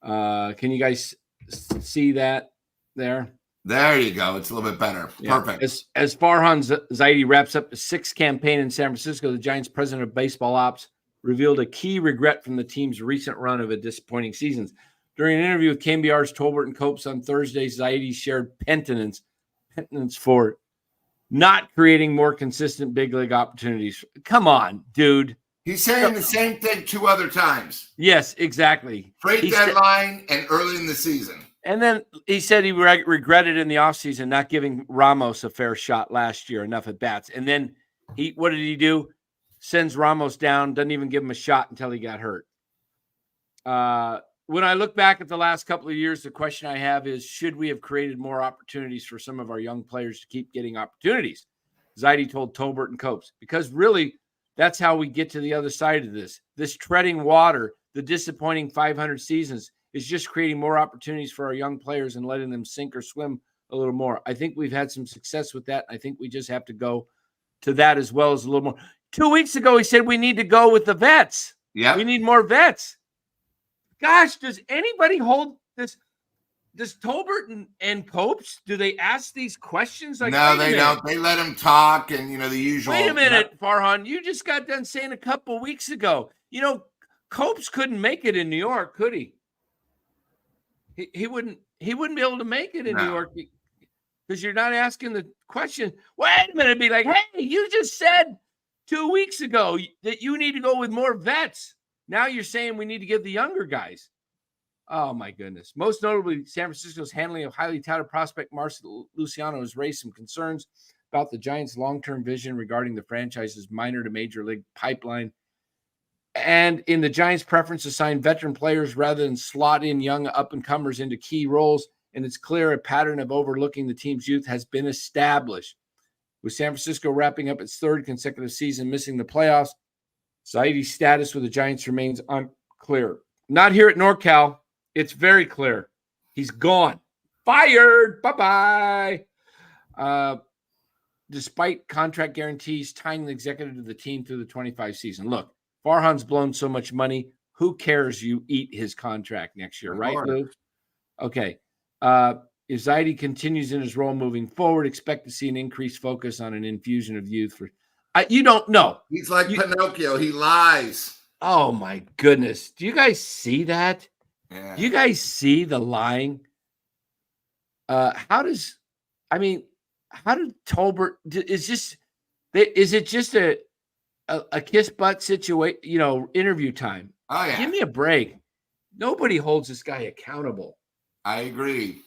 Can you guys see that there? There you go. It's a little bit better. Yeah. Perfect. As Farhan Zaidi wraps up the 6th campaign in San Francisco, the Giants president of baseball ops revealed a key regret from the team's recent run of a disappointing seasons. During an interview with KBR's Tolbert and Copes on Thursday, Zaidi shared penitence for not creating more consistent big league opportunities. Come on, dude. He's saying the same thing 2 other times. Yes, exactly. Trade deadline and early in the season. And then he said he regretted in the offseason not giving Ramos a fair shot last year, enough at bats. And then what did he do? Sends Ramos down, doesn't even give him a shot until he got hurt. When I look back at the last couple of years, the question I have is, should we have created more opportunities for some of our young players to keep getting opportunities? Zaidi told Tolbert and Copes, because really that's how we get to the other side of this. This treading water, the disappointing 500 seasons, is just creating more opportunities for our young players and letting them sink or swim a little more. I think we've had some success with that. I think we just have to go to that as well as a little more. 2 weeks ago, he said we need to go with the vets. Yeah, we need more vets. Gosh, does anybody hold this? Does Tolbert and Copes, do they ask these questions? Like, no, they don't. They let him talk and, the usual. Wait a minute, Farhan. You just got done saying a couple weeks ago, Copes couldn't make it in New York, could he? He wouldn't be able to make it in New York because you're not asking the question. Wait a minute, be like, hey, you just said 2 weeks ago that you need to go with more vets. Now you're saying we need to give the younger guys. Oh my goodness. Most notably, San Francisco's handling of highly touted prospect Marcel Luciano has raised some concerns about the Giants' long-term vision regarding the franchise's minor to major league pipeline. And in the Giants' preference to sign veteran players rather than slot in young up-and-comers into key roles, and it's clear a pattern of overlooking the team's youth has been established. With San Francisco wrapping up its 3rd consecutive season missing the playoffs, Zaidi's status with the Giants remains unclear. Not here at NorCal. It's very clear. He's gone. Fired. Bye-bye. Despite contract guarantees tying the executive to the team through the 25 season. Look, Farhan's blown so much money. Who cares? You eat his contract next year, right, Lou? Okay. If Zaidi continues in his role moving forward, expect to see an increased focus on an infusion of youth. You don't know. He's like Pinocchio. He lies. Oh my goodness. Do you guys see that? Yeah. Do you guys see the lying? How did Tolbert is it just a kiss butt situation, interview time? Oh yeah. Give me a break. Nobody holds this guy accountable. I agree.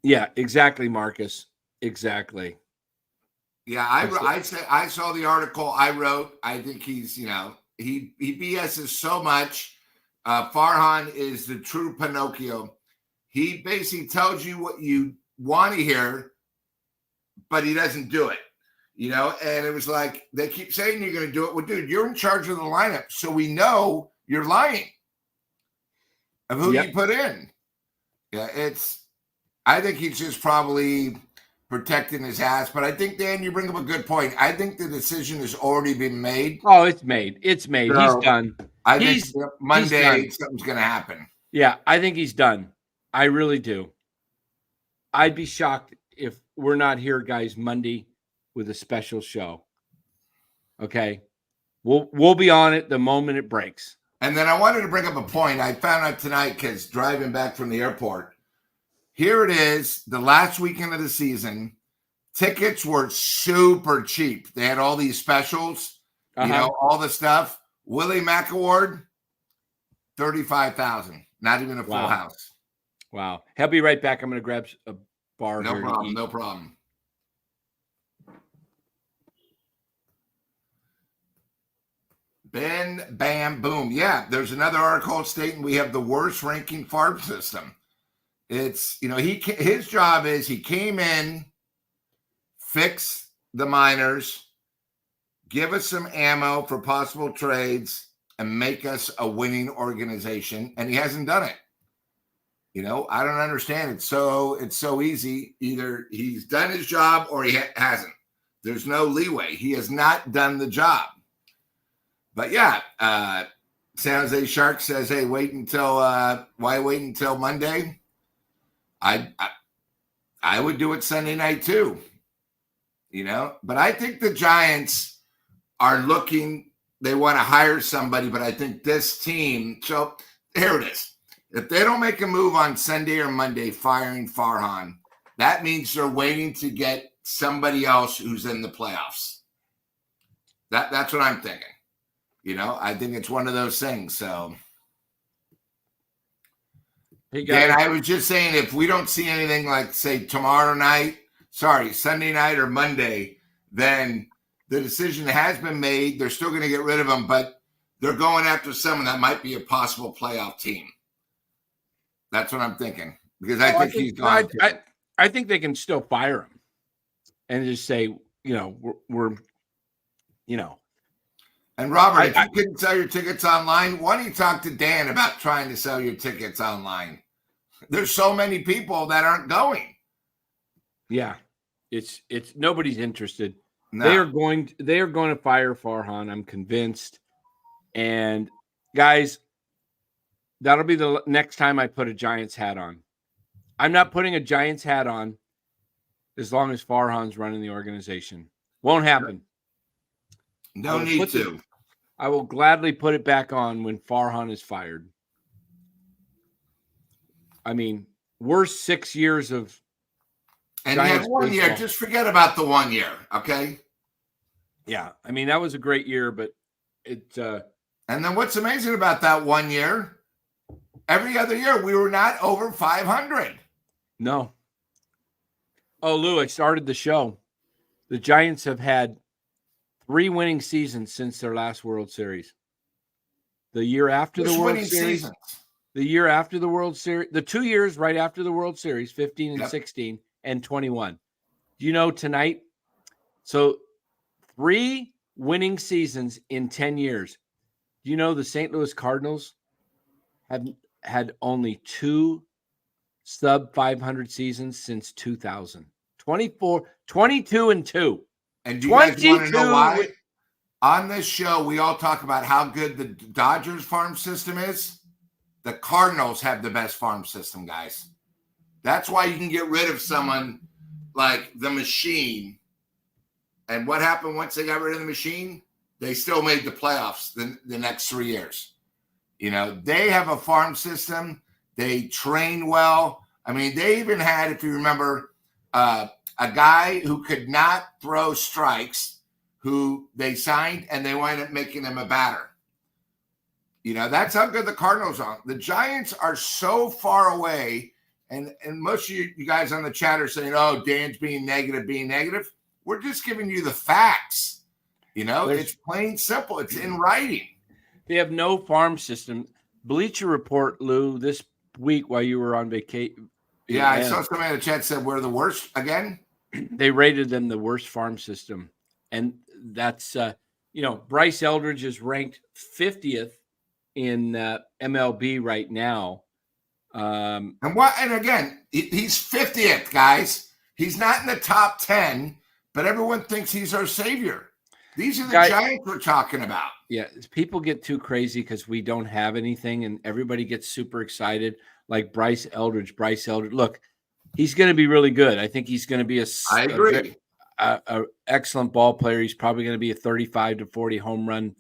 Yeah, exactly, Marcus. Exactly. Yeah, I saw the article. I wrote. I think he's he BS's so much. Farhan is the true Pinocchio. He basically tells you what you want to hear, but he doesn't do it. And it was like they keep saying you're going to do it. Well, dude, you're in charge of the lineup, so we know you're lying of who you put in. Yeah, I think he's just probably protecting his ass. But I think, Dan, you bring up a good point. I think the decision has already been made. Oh, it's made. It's made. So, he's done. I think Monday something's going to happen. Yeah, I think he's done. I really do. I'd be shocked if we're not here, guys, Monday with a special show. Okay? We'll be on it the moment it breaks. And then I wanted to bring up a point I found out tonight because driving back from the airport. Here it is, the last weekend of the season. Tickets were super cheap. They had all these specials, all the stuff. Willie Mack Award, $35,000. Not even a full house. Wow. He'll be right back. I'm going to grab a bar. No problem. No problem. Ben, bam, boom. Yeah, there's another article stating we have the worst ranking farm system. It's, his job is he came in, fix the minors, give us some ammo for possible trades, and make us a winning organization. And he hasn't done it. I don't understand. It's so easy. Either he's done his job or he hasn't. There's no leeway. He has not done the job. But yeah, San Jose Sharks says, hey, why wait until Monday? I would do it Sunday night too, but I think the Giants are looking, they want to hire somebody, but I think this team, so here it is. If they don't make a move on Sunday or Monday firing Farhan, that means they're waiting to get somebody else who's in the playoffs. That's what I'm thinking. I think it's one of those things. So, hey guys, and I was just saying, if we don't see anything like, say, Sunday night or Monday, then the decision has been made. They're still going to get rid of him, but they're going after someone that might be a possible playoff team. That's what I'm thinking, because I think he's gone. I think they can still fire him and just say, we're. And Robert, if you couldn't sell your tickets online, why don't you talk to Dan about trying to sell your tickets online? There's so many people that aren't going. Yeah, it's nobody's interested. No. They are going to fire Farhan. I'm convinced. And guys, that'll be the next time I put a Giants hat on. I'm not putting a Giants hat on as long as Farhan's running the organization. Won't happen. No need to. I will gladly put it back on when Farhan is fired. I mean, we're 6 years of and Giants 1 year. Just forget about the 1 year, okay? Yeah, I mean, that was a great year, but it. And then what's amazing about that 1 year? Every other year we were not over 500. No. Oh, Lou, I started the show. The Giants have had 3 winning seasons since their last World Series. The year after the World Series. The year after the World Series. The 2 years right after the World Series, 15 and 16 and 21. Do you know tonight? So 3 winning seasons in 10 years. Do you know the St. Louis Cardinals have had only 2 sub 500 seasons since 2000? 22 and 2. And do you guys want to know why? On this show, we all talk about how good the Dodgers farm system is. The Cardinals have the best farm system, guys. That's why you can get rid of someone like the Machine And what happened once they got rid of the machine? They still made the playoffs the next 3 years. They have a farm system. They train well. I mean, they even had, if you remember, a guy who could not throw strikes, who they signed, and they wind up making him a batter. That's how good the Cardinals are. The Giants are so far away, and most of you guys on the chat are saying, oh, Dan's being negative. We're just giving you the facts. It's plain simple. It's in writing. They have no farm system. Bleacher Report, Lou, this week while you were on vacation. Yeah, I saw somebody in the chat said we're the worst again. They rated them the worst farm system. And that's, Bryce Eldridge is ranked 50th in MLB right now. And again, he's 50th, guys. He's not in the top 10, but everyone thinks he's our savior. These are the Giants we're talking about. Yeah, people get too crazy because we don't have anything, and everybody gets super excited. Like Bryce Eldridge. Look, he's going to be really good. I think he's going to be I agree. A excellent ball player. He's probably going to be a 35 to 40 home run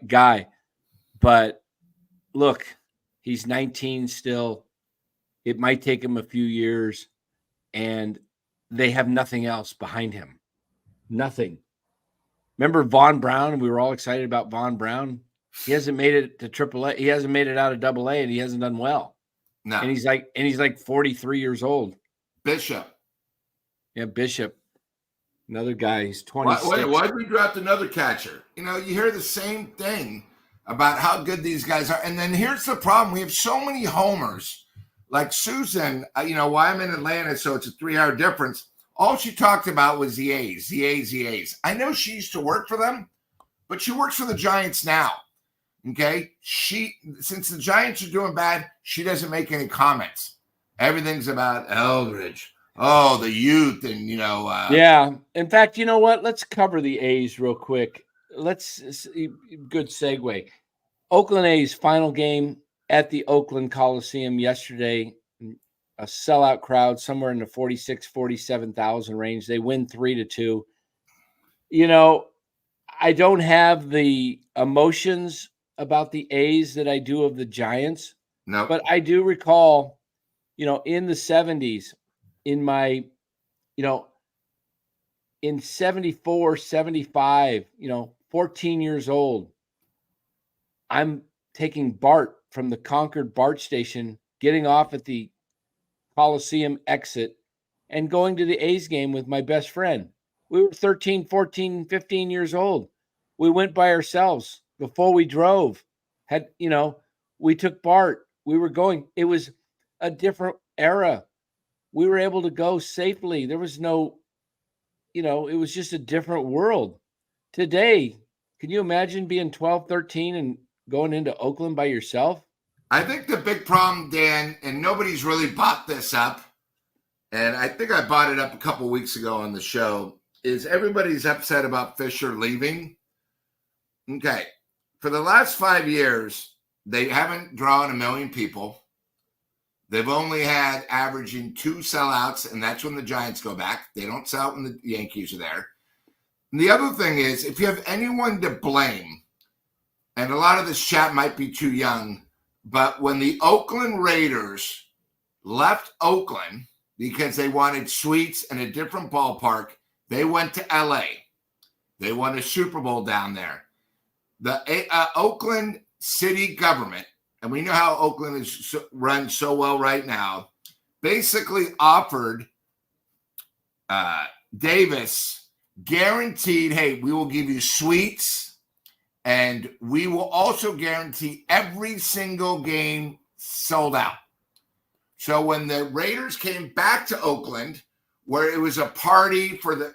guy. But look, he's 19 still. It might take him a few years, and they have nothing else behind him. Nothing. Remember Von Brown? We were all excited about Von Brown. He hasn't made it to AAA. He hasn't made it out of AA, and he hasn't done well. No. And he's like 43 years old. Bishop. Yeah, Bishop. Another guy. He's 26. Why did we draft another catcher? You hear the same thing about how good these guys are. And then here's the problem. We have so many homers. Like Susan, why I'm in Atlanta, so it's a 3-hour difference. All she talked about was the A's. I know she used to work for them, but she works for the Giants now. Okay? Since the Giants are doing bad, she doesn't make any comments. Everything's about Eldridge. Oh, the youth and, Yeah. In fact, you know what? Let's cover the A's real quick. Good segue. Oakland A's final game at the Oakland Coliseum yesterday. A sellout crowd somewhere in the 47,000 range. They win 3-2. I don't have the emotions about the A's that I do of the Giants. No. But I do recall, in the 70s, in 74, 75, 14 years old, I'm taking BART from the Concord BART station, getting off at the Coliseum exit and going to the A's game with my best friend. We were 13, 14, 15 years old. We went by ourselves before we drove. We took BART. We were going. It was a different era. We were able to go safely. There was no, it was just a different world. Today, can you imagine being 12, 13 and going into Oakland by yourself? I think the big problem, Dan, and nobody's really bought this up, and I think I bought it up a couple weeks ago on the show, is everybody's upset about Fisher leaving. Okay. For the last 5 years, they haven't drawn 1 million people. They've only had averaging 2 sellouts, and that's when the Giants go back. They don't sell when the Yankees are there. And the other thing is, if you have anyone to blame, and a lot of this chat might be too young, but when the Oakland Raiders left Oakland because they wanted suites and a different ballpark, they went to LA. They won a Super Bowl down there. The Oakland city government, and we know how Oakland is run so well right now, basically offered Davis guaranteed, hey, we will give you suites, and we will also guarantee every single game sold out. So when the Raiders came back to Oakland, where it was a party for the,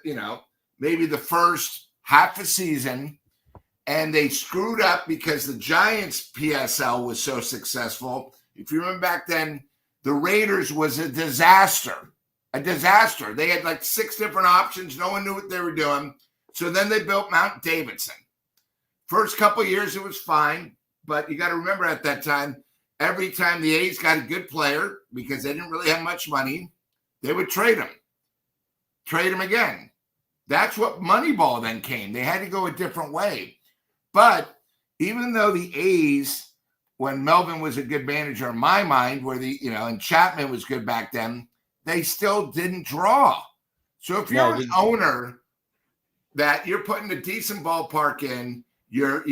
maybe the first half a season, and they screwed up because the Giants PSL was so successful. If you remember back then, the Raiders was a disaster. They had like 6 different options. No one knew what they were doing. So then they built Mount Davidson. First couple of years, it was fine. But you got to remember at that time, every time the A's got a good player, because they didn't really have much money, they would trade him again. That's what Moneyball then came. They had to go a different way. But even though the A's, when Melvin was a good manager in my mind, and Chapman was good back then, they still didn't draw. So if you're an owner that you're putting a decent ballpark in, you're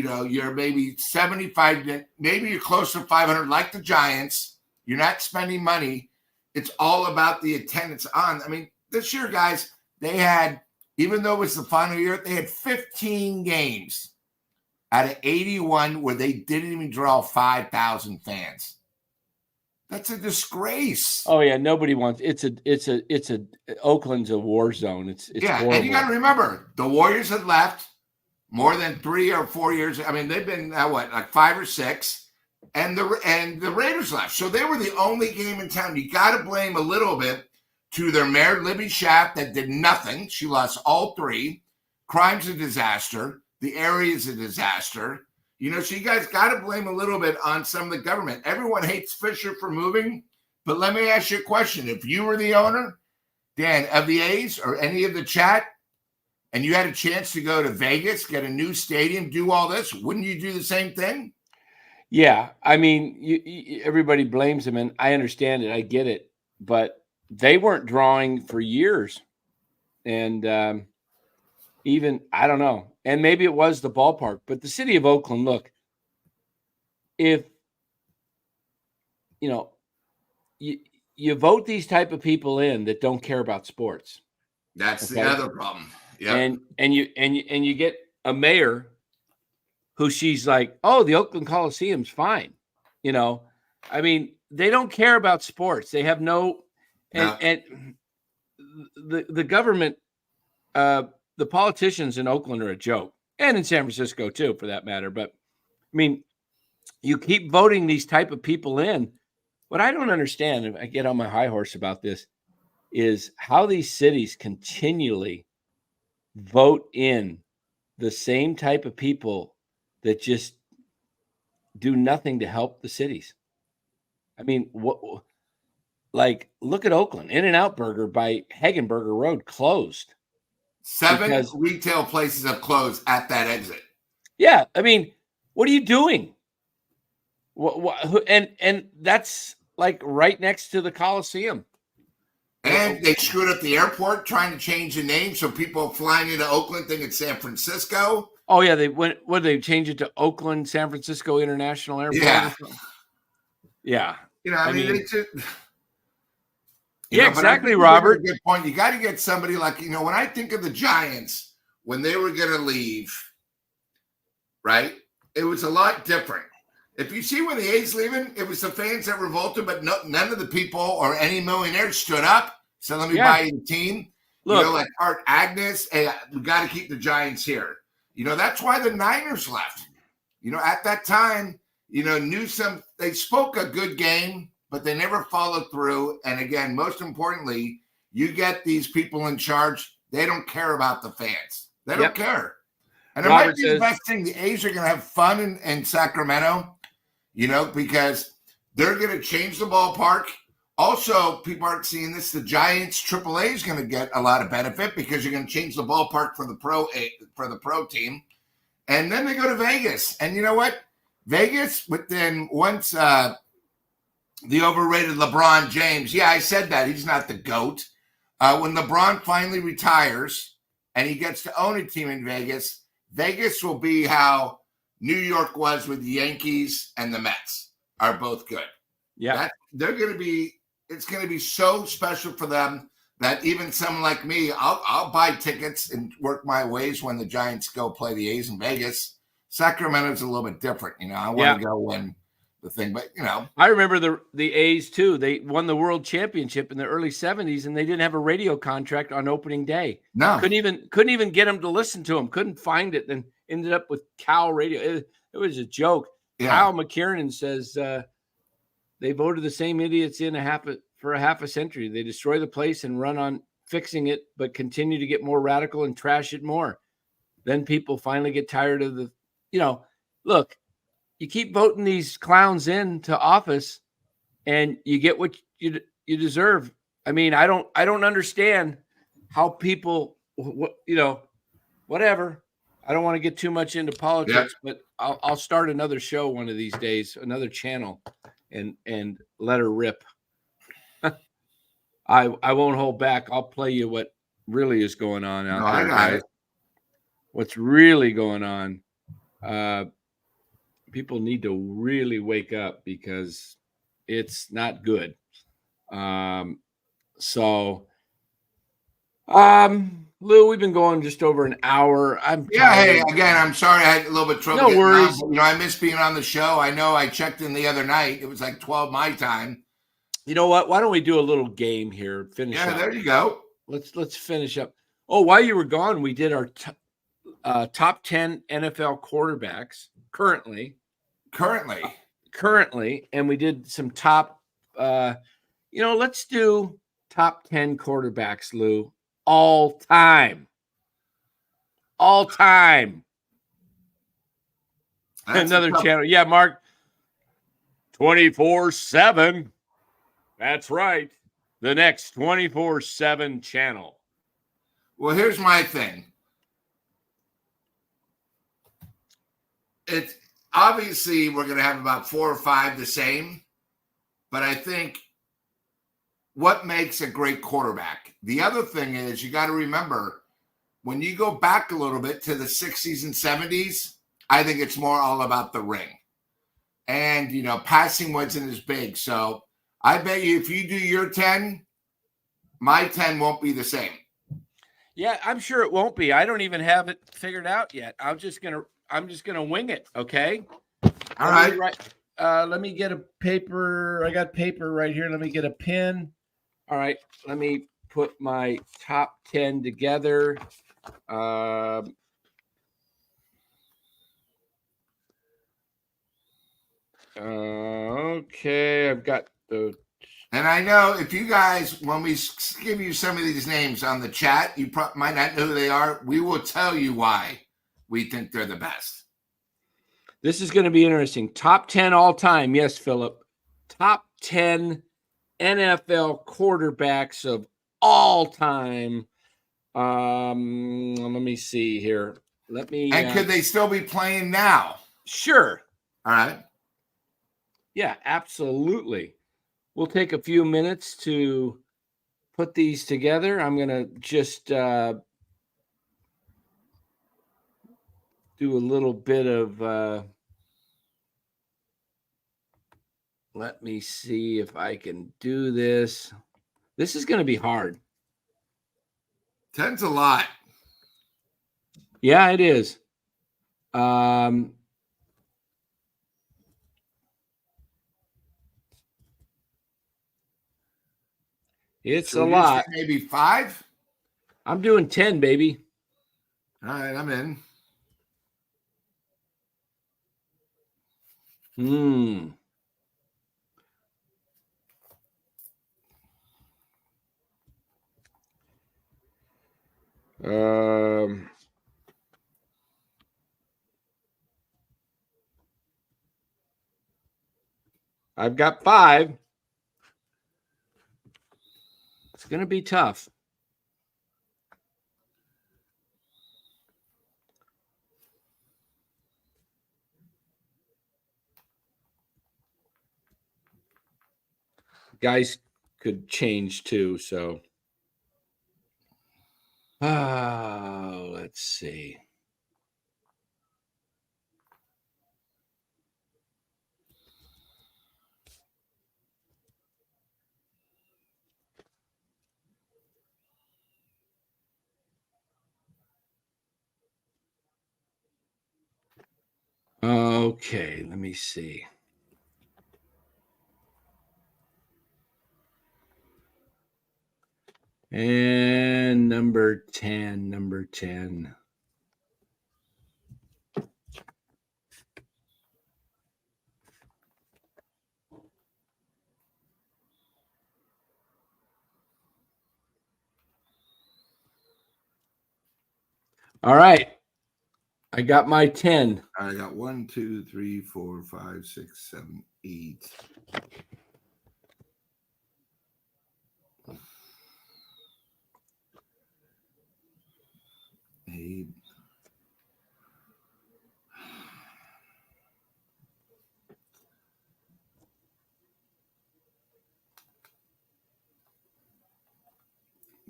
maybe 75, maybe you're close to 500, like the Giants. You're not spending money. It's all about the attendance on. I mean, this year, guys, they had, even though it was the final year, they had 15 games out of 81 where they didn't even draw 5,000 fans. That's a disgrace. Oh yeah, nobody wants. It's Oakland's a war zone. It's horrible. And you got to remember, the Warriors had left more than 3 or 4 years. I mean, they've been like 5 or 6, and the Raiders left, so they were the only game in town. You got to blame a little bit to their mayor Libby Schaaf that did nothing. She lost all 3. Crime's a disaster. The area is a disaster. So you guys got to blame a little bit on some of the government. Everyone hates Fisher for moving, but let me ask you a question. If you were the owner, Dan, of the A's or any of the chat, and you had a chance to go to Vegas, get a new stadium, do all this, wouldn't you do the same thing? Yeah. I mean, everybody blames him, and I understand it. I get it. But they weren't drawing for years. And even, I don't know. And maybe it was the ballpark, but the city of Oakland, look, if, you vote these type of people in that don't care about sports. That's the other problem. Yeah. And you get a mayor who she's like, oh, the Oakland Coliseum's fine. I mean, they don't care about sports. They have and the government, the politicians in Oakland are a joke, and in San Francisco too, for that matter. But I mean, you keep voting these type of people in. What I don't understand, and I get on my high horse about this, is how these cities continually vote in the same type of people that just do nothing to help the cities. I mean, look at Oakland. In-N-Out Burger by Hagenberger Road closed. 7 retail places have closed at that exit. Yeah, I mean, what are you doing? And that's like right next to the Coliseum. And they screwed up the airport trying to change the name, so people flying into Oakland think it's San Francisco. Oh yeah, they change it to Oakland San Francisco International Airport? Yeah, yeah. I mean they just. Exactly, Robert. Good point. You got to get somebody like, when I think of the Giants, when they were going to leave, right, it was a lot different. If you see when the A's leaving, it was the fans that revolted, but none of the people or any millionaires stood up. So let me buy you the team. Look, like Art Agnes, hey, we got to keep the Giants here. That's why the Niners left. At that time, Newsom, they spoke a good game, but they never followed through. And again, most importantly, you get these people in charge. They don't care about the fans. They don't care. And it might be the best thing. The A's are going to have fun in Sacramento, because they're going to change the ballpark. Also, people aren't seeing this. The Giants AAA is going to get a lot of benefit because you're going to change the ballpark for the pro team. And then they go to Vegas. And you know what? Vegas, once the overrated LeBron James. Yeah, I said that. He's not the GOAT. When LeBron finally retires and he gets to own a team in Vegas, Vegas will be how New York was with the Yankees and the Mets are both good. Yeah. It's going to be so special for them that even someone like me, I'll buy tickets and work my ways when the Giants go play the A's in Vegas. Sacramento's a little bit different. I want to go when the thing, but I remember the A's too. They won the world championship in the early 70s, and they didn't have a radio contract on opening day. No, couldn't even get them to listen to them. Couldn't find it. Then ended up with Cal Radio. It was a joke. Yeah. Kyle McKiernan says they voted the same idiots in for a half a century. They destroy the place and run on fixing it, but continue to get more radical and trash it more. Then people finally get tired of the. Look. You keep voting these clowns into office, and you get what you deserve. I mean, I don't understand how people what whatever. I don't want to get too much into politics, but I'll start another show one of these days, another channel, and let her rip. I won't hold back. I'll play you what really is going on out there, guys. What's really going on? People need to really wake up because it's not good. Lou, we've been going just over an hour. Hey, again, I'm sorry I had a little bit of trouble. No worries. On, but, I miss being on the show. I know I checked in the other night. It was like 12 my time. You know what? Why don't we do a little game here? Finish up. There you go. Let's finish up. Oh, while you were gone, we did our top 10 NFL quarterbacks currently, and we did some top. Let's do top 10 quarterbacks, Lou, all time. Another channel. Yeah, Mark. 24/7. That's right. The next 24/7 channel. Well, here's my thing. It's obviously we're going to have about 4 or 5 the same, but I think what makes a great quarterback? The other thing is you got to remember when you go back a little bit to the 60s and 70s, I think it's more all about the ring. And, passing wasn't as big. So I bet you if you do your 10, my 10 won't be the same. Yeah, I'm sure it won't be. I don't even have it figured out yet. I'm just gonna wing it. Okay. All right. Let me get a paper. I got paper right here. Let me get a pen. All right. Let me put my top 10 together. Okay. I've got the. And I know if you guys, when we give you some of these names on the chat, you might not know who they are. We will tell you why we think they're the best. This is going to be interesting. Top 10 all time. Yes, Philip. Top 10 NFL quarterbacks of all time. Let me see here. And could they still be playing now? Sure. All right. Yeah, absolutely. We'll take a few minutes to put these together. I'm going to just do a little bit of let me see if I can do this. This is going to be hard. 10's a lot. Yeah, it is. It's a lot. Maybe 5? I'm doing 10, baby. All right, I'm in. I've got 5. It's going to be tough. Guys could change too, so. Let's see. Okay, let me see. And number 10. All right. I got my 10. I got 1, 2, 3, 4, 5, 6, 7, 8. 8.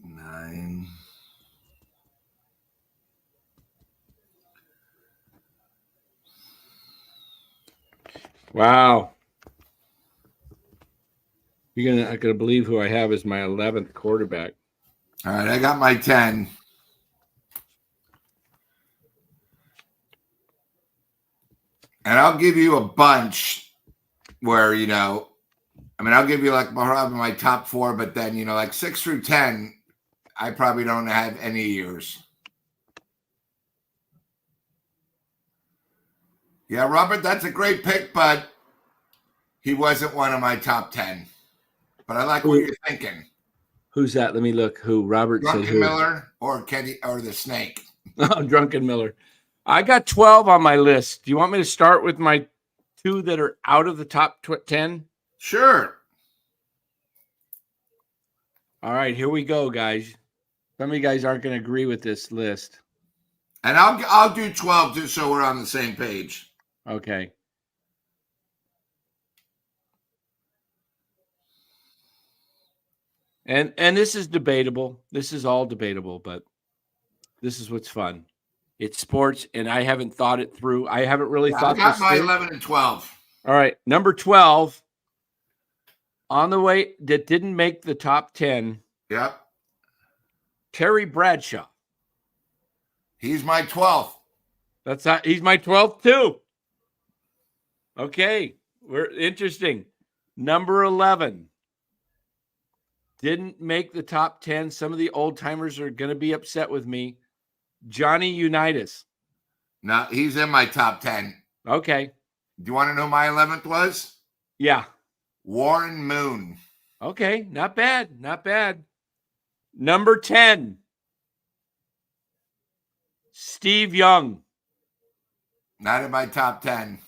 Nine. Wow. You're not gonna believe who I have as my 11th quarterback. All right, I got my 10. And I'll give you a bunch where, I'll give you like my top 4, but then, like 6 through 10, I probably don't have any years. Yeah, Robert, that's a great pick, but he wasn't one of my top 10. But I like what you're thinking. Who's that? Let me look. Who? Robert Drunken said who? Miller or Kenny or the Snake. Oh, Drunken Miller. I got 12 on my list. Do you want me to start with my 2 that are out of the top 10? Sure. All right, here we go, guys. Some of you guys aren't going to agree with this list. And I'll do 12 just so we're on the same page. Okay. And this is debatable. This is all debatable, but this is what's fun. It's sports, and I haven't thought it through. I haven't really thought I got this my through. 11 and 12. All right, number 12 on the way that didn't make the top 10. Yep. Terry Bradshaw. He's my 12th. He's my 12th too. Okay, we're interesting. Number 11 didn't make the top 10. Some of the old timers are going to be upset with me. Johnny Unitas. No, he's in my top 10. Okay. Do you want to know who my 11th was? Yeah. Warren Moon. Okay, not bad. Not bad. Number 10. Steve Young. Not in my top 10.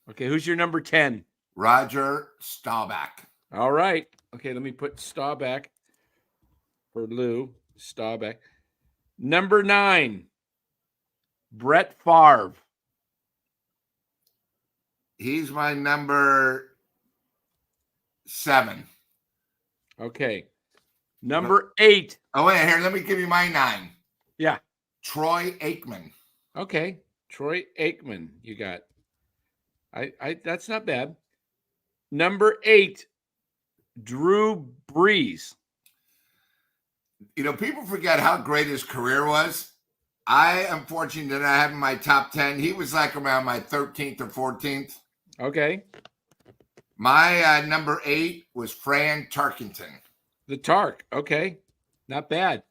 Okay, who's your number 10? Roger Staubach. All right. Okay, let me put Staubach for Lou. Staubach. Number 9. Brett Favre. He's my number 7. Okay. Number 8. Oh, wait, here, let me give you my 9. Yeah. Troy Aikman. Okay. Troy Aikman, you got. I that's not bad. Number 8, Drew Brees. People forget how great his career was. I am fortunate that I have him in my top 10. He was like around my 13th or 14th. Okay. My number 8 was Fran Tarkenton. The Tark. Okay. Not bad.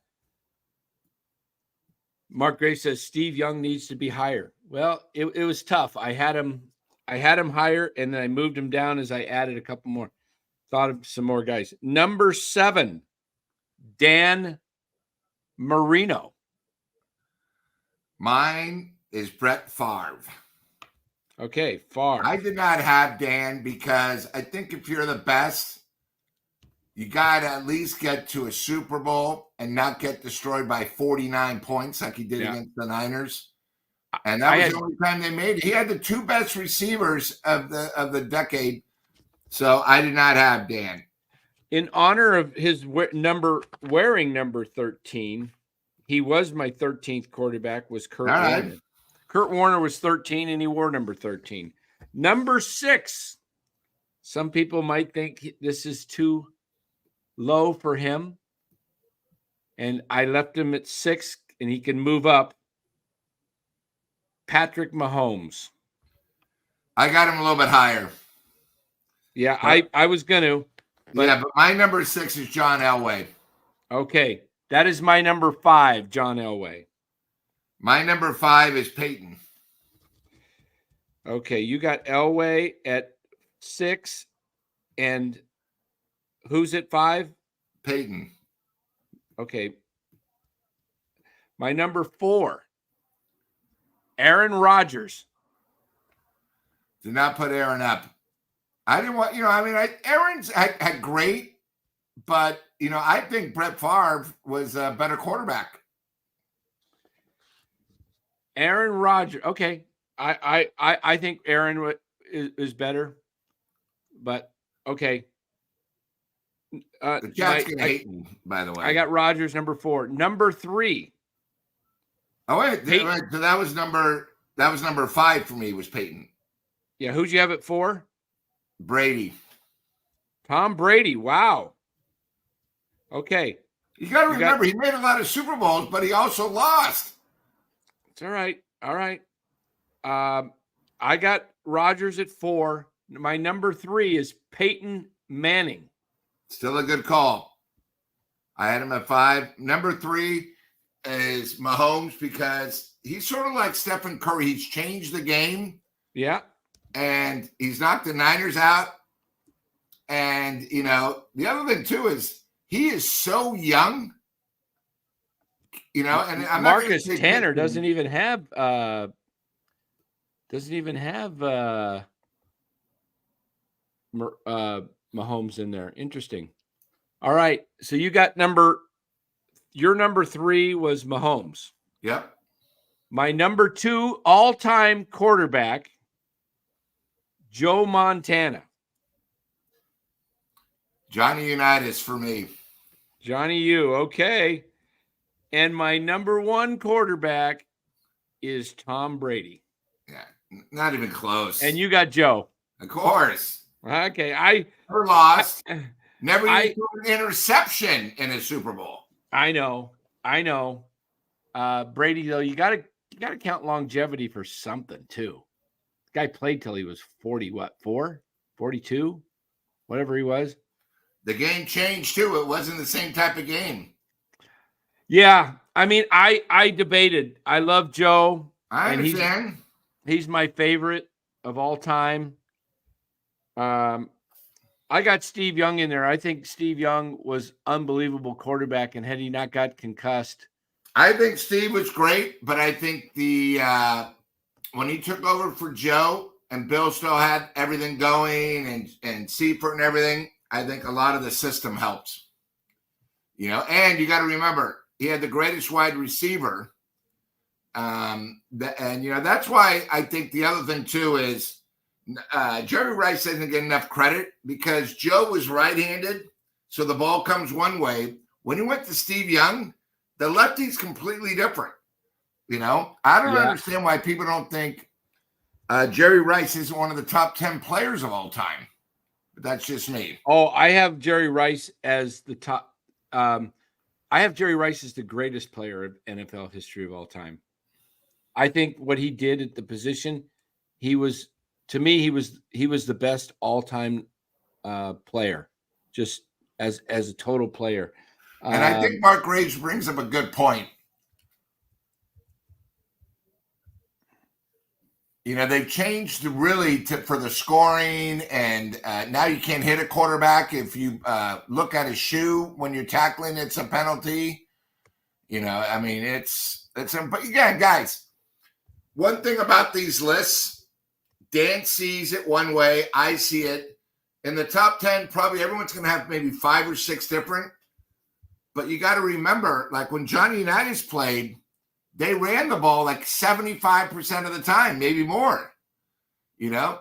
Mark Gray says Steve Young needs to be higher. Well, it was tough. I had him higher, and then I moved him down as I added a couple more. Thought of some more guys. Number 7, Dan Marino. Mine is Brett Favre. Okay, Favre. I did not have Dan because I think if you're the best, you got to at least get to a Super Bowl and not get destroyed by 49 points like he did against the Niners. And that was the only time they made it. He had the 2 best receivers of the decade. So I did not have Dan. In honor of his wearing number 13, he was my 13th quarterback, was Kurt Warner. Kurt Warner was 13, and he wore number 13. Number 6. Some people might think this is too low for him, and I left him at 6, and he can move up. Patrick Mahomes. I got him a little bit higher. Yeah, I was going to. But my number 6 is John Elway. Okay, that is my number 5, John Elway. My number 5 is Peyton. Okay, you got Elway at 6, and who's at 5? Peyton. Okay. My number 4, Aaron Rodgers. Did not put Aaron up. I didn't want, Aaron's had great, but, I think Brett Favre was a better quarterback. Aaron Rodgers. Okay. I think Aaron is better, but okay. The chat's gonna hate me, by the way. I got Rodgers number 4. Number 3. Oh wait, so that was number 5 for me. Was Peyton? Yeah, who'd you have it for? Brady. Tom Brady. Wow. Okay. You got to remember, he made a lot of Super Bowls, but he also lost. It's all right. All right. I got Rodgers at 4. My number 3 is Peyton Manning. Still a good call. I had him at 5. Number 3 is Mahomes because he's sort of like Stephen Curry. He's changed the game. Yeah. And he's knocked the Niners out. And, the other thing, too, is he is so young. And I'm Marcus Tanner doesn't even have Mahomes in there. Interesting. All right. So you got your number 3 was Mahomes. Yep. My number 2 all-time quarterback, Joe Montana. Johnny Unitas for me. Johnny U. Okay. And my number 1 quarterback is Tom Brady. Yeah. Not even close. And you got Joe. Of course. Okay. Never lost. Never even threw an interception in a Super Bowl. I know. Brady, though, you gotta count longevity for something too. The guy played till he was 4, 42, whatever he was. The game changed too. It wasn't the same type of game. Yeah. I mean, I debated. I love Joe. I understand. He's my favorite of all time. I got Steve Young in there. I think Steve Young was unbelievable quarterback, and had he not got concussed. I think Steve was great, but I think when he took over for Joe and Bill still had everything going and Seifert and everything, I think a lot of the system helped. And you got to remember, he had the greatest wide receiver. That's why I think the other thing too is Jerry Rice doesn't get enough credit because Joe was right-handed, so the ball comes one way. When he went to Steve Young, the lefty's completely different. I don't understand why people don't think Jerry Rice isn't one of the top 10 players of all time. But that's just me. Oh, I have Jerry Rice as the top. I have Jerry Rice as the greatest player of NFL history of all time. I think what he did at the position, he was the best all-time player, just as a total player. And I think Mark Graves brings up a good point. They've changed really for the scoring, and now you can't hit a quarterback if you look at his shoe when you're tackling. It's a penalty. But again, guys, one thing about these lists, Dan sees it one way, I see it. In the top 10, probably everyone's going to have maybe 5 or 6 different. But you got to remember, like when Johnny Unitas played, they ran the ball like 75% of the time, maybe more.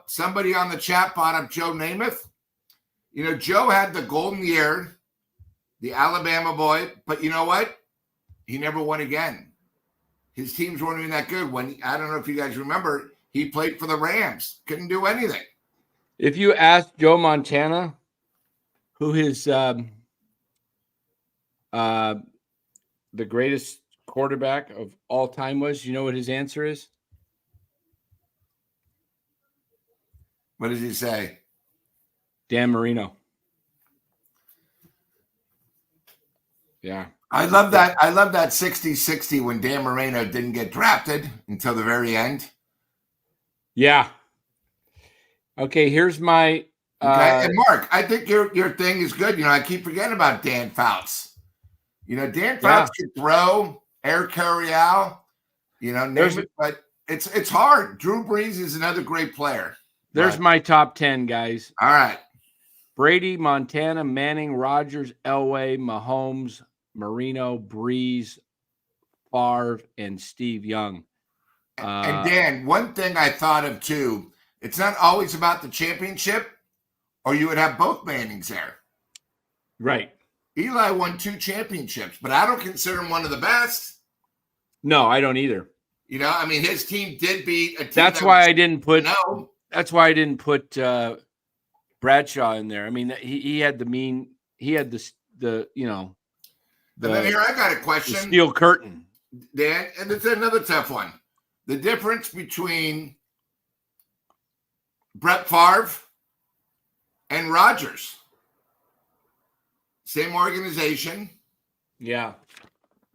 Somebody on the chat brought up Joe Namath. Joe had the golden year, the Alabama boy, but you know what? He never won again. His teams weren't even that good. I don't know if you guys remember, he played for the Rams. Couldn't do anything. If you ask Joe Montana who his the greatest quarterback of all time was, you know what his answer is? What does he say? Dan Marino. Yeah. I love that 60-60 when Dan Marino didn't get drafted until the very end. Yeah. Okay, here's my okay. And Mark, I think your thing is good. I keep forgetting about Dan Fouts. Dan Fouts can throw, Air Coryell, but it's hard. Drew Brees is another great player. There's my top 10, guys. All right. Brady, Montana, Manning, Rodgers, Elway, Mahomes, Marino, Brees, Favre, and Steve Young. And Dan, one thing I thought of too, it's not always about the championship, or you would have both Mannings there. Right. Eli won 2 championships, but I don't consider him one of the best. No, I don't either. You know, I mean, his team did beat a team. That's why I didn't put. No. That's why I didn't put Bradshaw in there. I mean, he had the mean. He had the you know. And then here I got a question. The steel curtain. Dan, and it's another tough one. The difference between Brett Favre and Rodgers. Same organization. Yeah.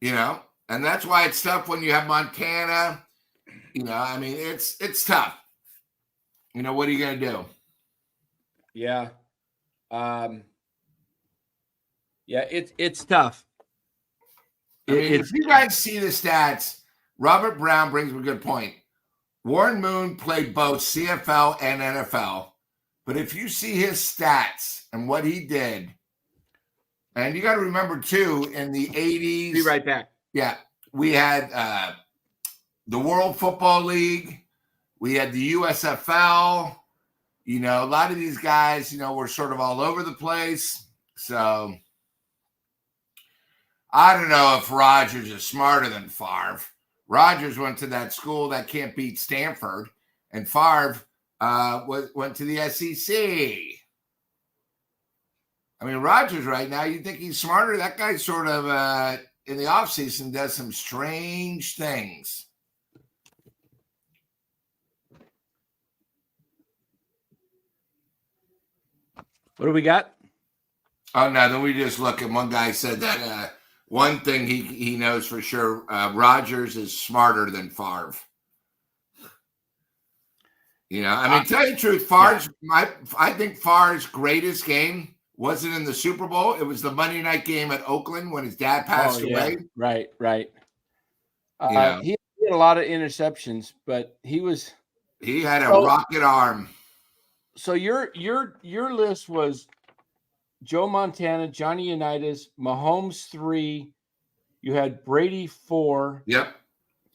You know, and that's why it's tough when you have Montana. You know, I mean, it's tough. You know, what are you going to do? Yeah. Yeah, it's tough. I mean, if you guys see the stats, Robert Brown brings up a good point. Warren Moon played both CFL and NFL. But if you see his stats and what he did, and you got to remember, too, in the 80s. Be right back. Yeah. We had the World Football League. We had the USFL. You know, a lot of these guys, you know, were sort of all over the place. So I don't know if Rodgers is smarter than Favre. Rodgers went to that school that can't beat Stanford, and Favre went to the SEC. I mean, Rodgers right now, you think he's smarter? That guy sort of, in the offseason, does some strange things. What do we got? Oh, no, then we just look at one guy said that one thing he knows for sure, Rodgers is smarter than Favre. You know, I mean, tell you the truth, Favre's, I think Favre's greatest game wasn't in the Super Bowl. It was the Monday night game at Oakland when his dad passed away. Right. Yeah. He had a lot of interceptions, but he had a rocket arm. So your list was Joe Montana, Johnny Unitas, Mahomes 3. You had Brady 4. Yep.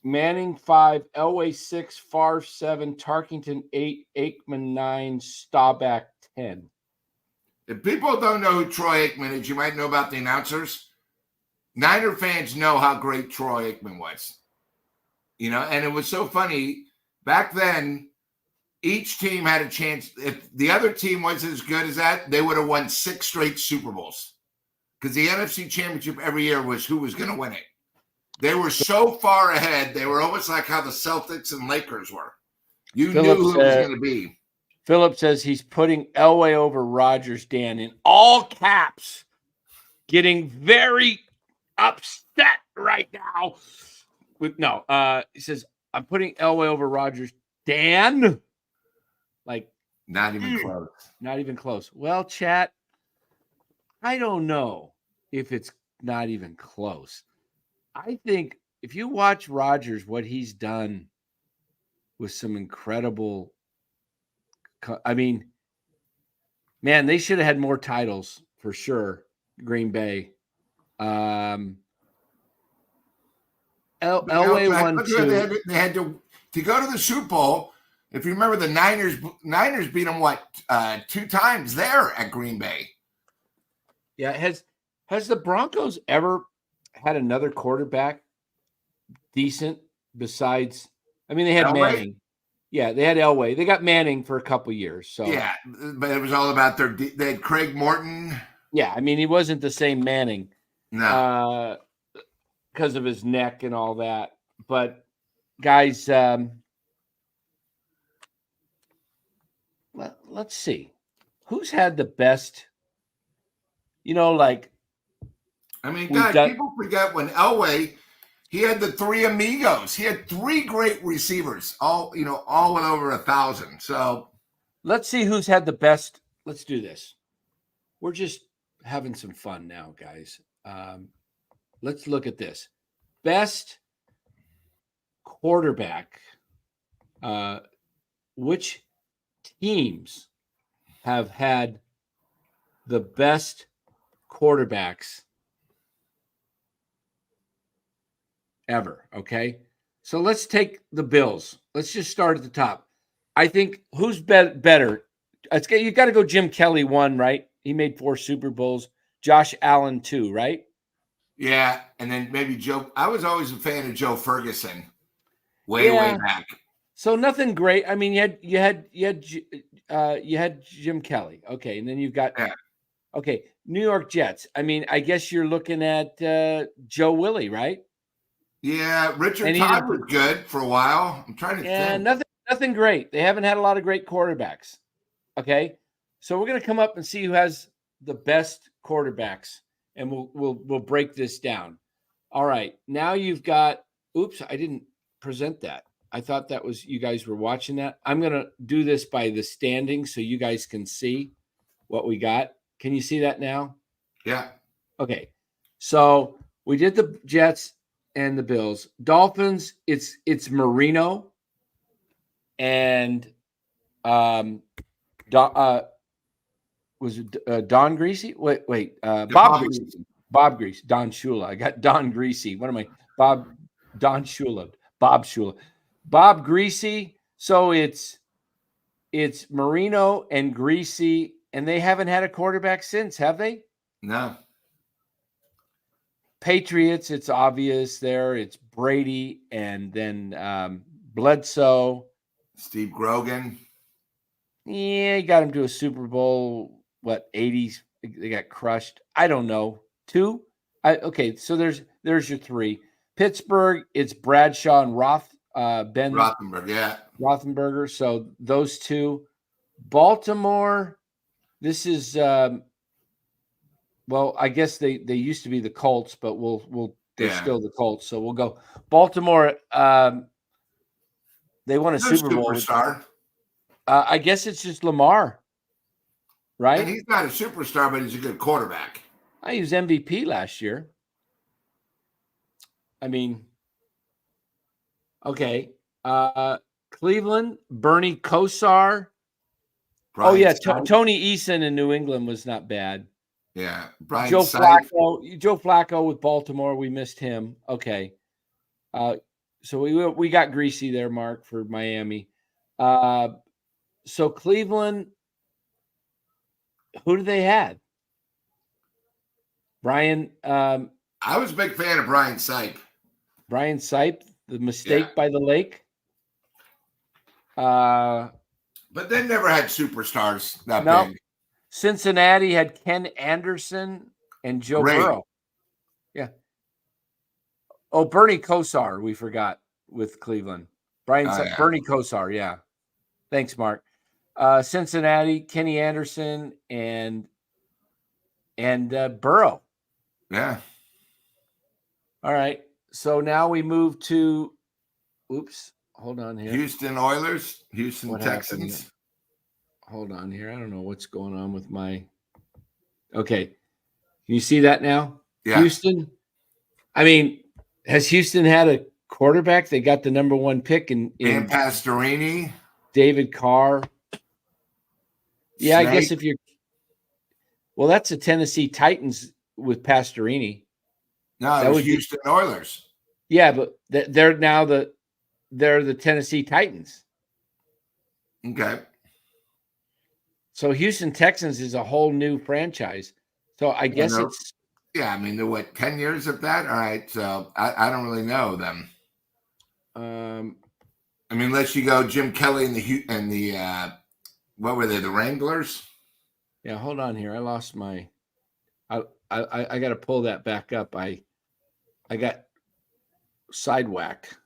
Manning 5, Elway 6, Favre 7, Tarkington 8, Aikman 9, Staubach 10. If people don't know who Troy Aikman is, you might know about the announcers. Niner fans know how great Troy Aikman was. You know, and it was so funny. Back then, each team had a chance. If the other team was as good as that, they would have won 6 straight Super Bowls. Because the NFC Championship every year was who was going to win it. They were so far ahead. They were almost like how the Celtics and Lakers were. You knew who it was going to be. Philip says he's putting Elway over Rodgers, Dan, in all caps. Getting very upset right now. He says, I'm putting Elway over Rodgers, Dan. Like, not even close. Not even close. Well, chat, I don't know if it's not even close. I think if you watch Rodgers, what he's done with some incredible, I mean, man, they should have had more titles for sure. Green Bay. Elway won 2. They had to go to the Super Bowl. If you remember, the Niners beat them 2 times there at Green Bay. Yeah, has the Broncos ever had another quarterback decent besides? I mean, they had Elway? Manning. Yeah, they had Elway. They got Manning for a couple years. So yeah, but it was all about they had Craig Morton. Yeah, I mean, he wasn't the same Manning. No, because of his neck and all that. But guys, let's see who's had the best. You know, like, I mean, guys, people forget when Elway, he had the 3 amigos. He had 3 great receivers, all with over 1,000. So let's see who's had the best. Let's do this. We're just having some fun now, guys. Let's look at this. Best quarterback. Which teams have had the best quarterbacks ever? Okay. So let's take the Bills. Let's just start at the top. I think who's better? You got to go Jim Kelly 1, right? He made 4 Super Bowls. Josh Allen 2, right? Yeah, and then maybe Joe. I was always a fan of Joe Ferguson, way back. So nothing great. I mean, you had Jim Kelly, okay, and then you've got okay, New York Jets. I mean, I guess you're looking at Joe Willie, right? Yeah, Richard Todd was good for a while. I'm trying to think. Nothing great. They haven't had a lot of great quarterbacks. Okay, so we're gonna come up and see who has the best quarterbacks, and we'll break this down. All right, now you've got. Oops, I didn't present that. I thought that was you guys were watching that. I'm gonna do this by the standings so you guys can see what we got. Can you see that now? Yeah. Okay, so we did the Jets and the Bills. Dolphins. It's Marino and was it Don Greasy? Wait, Bob Greasy. Bob Greasy. Don Shula. I got Don Greasy. What am I? Don Shula. Bob Shula. Bob Greasy. So it's Marino and Greasy, and they haven't had a quarterback since, have they? No. Patriots, it's obvious there. It's Brady and then Bledsoe. Steve Grogan. Yeah, he got him to a Super Bowl, 80s? They got crushed. I don't know. 2? Okay, so there's your 3. Pittsburgh, it's Bradshaw and Ben Roethlisberger, yeah. Roethlisberger. So those 2. Baltimore, this is I guess they used to be the Colts, but they're still the Colts. So we'll go Baltimore. They won a Super Bowl. Superstar. I guess it's just Lamar, right? And he's not a superstar, but he's a good quarterback. He was MVP last year. I mean, okay. Cleveland, Bernie Kosar. Brian Tony Eason in New England was not bad. Yeah. Joe Flacco with Baltimore, we missed him. Okay. So we got Greasy there, Mark, for Miami. So Cleveland, who do they have? Brian. I was a big fan of Brian Sipe. Brian Sipe, the mistake by the lake. But they never had superstars that big. Cincinnati had Ken Anderson and Joe Burrow. Yeah. Oh, Bernie Kosar, we forgot with Cleveland. Bernie Kosar, yeah. Thanks, Mark. Cincinnati, Kenny Anderson and Burrow. Yeah. All right. So now we move to hold on here. Houston Oilers, Houston Texans. Hold on here. I don't know what's going on with my. Okay. Can you see that now? Yeah. Houston. I mean, has Houston had a quarterback? They got the number 1 pick in Pastorini. David Carr. Yeah, Snake. I guess if you're. Well, that's the Tennessee Titans with Pastorini. No, that was Houston Oilers. Yeah, but they're now they're the Tennessee Titans. Okay. So Houston Texans is a whole new franchise. So I guess it's. Yeah, I mean, they're 10 years of that? All right. So I don't really know them. I mean, unless you go Jim Kelly and the what were they, the Wranglers? Yeah, hold on here. I lost my. I got to pull that back up. I got sidewhacked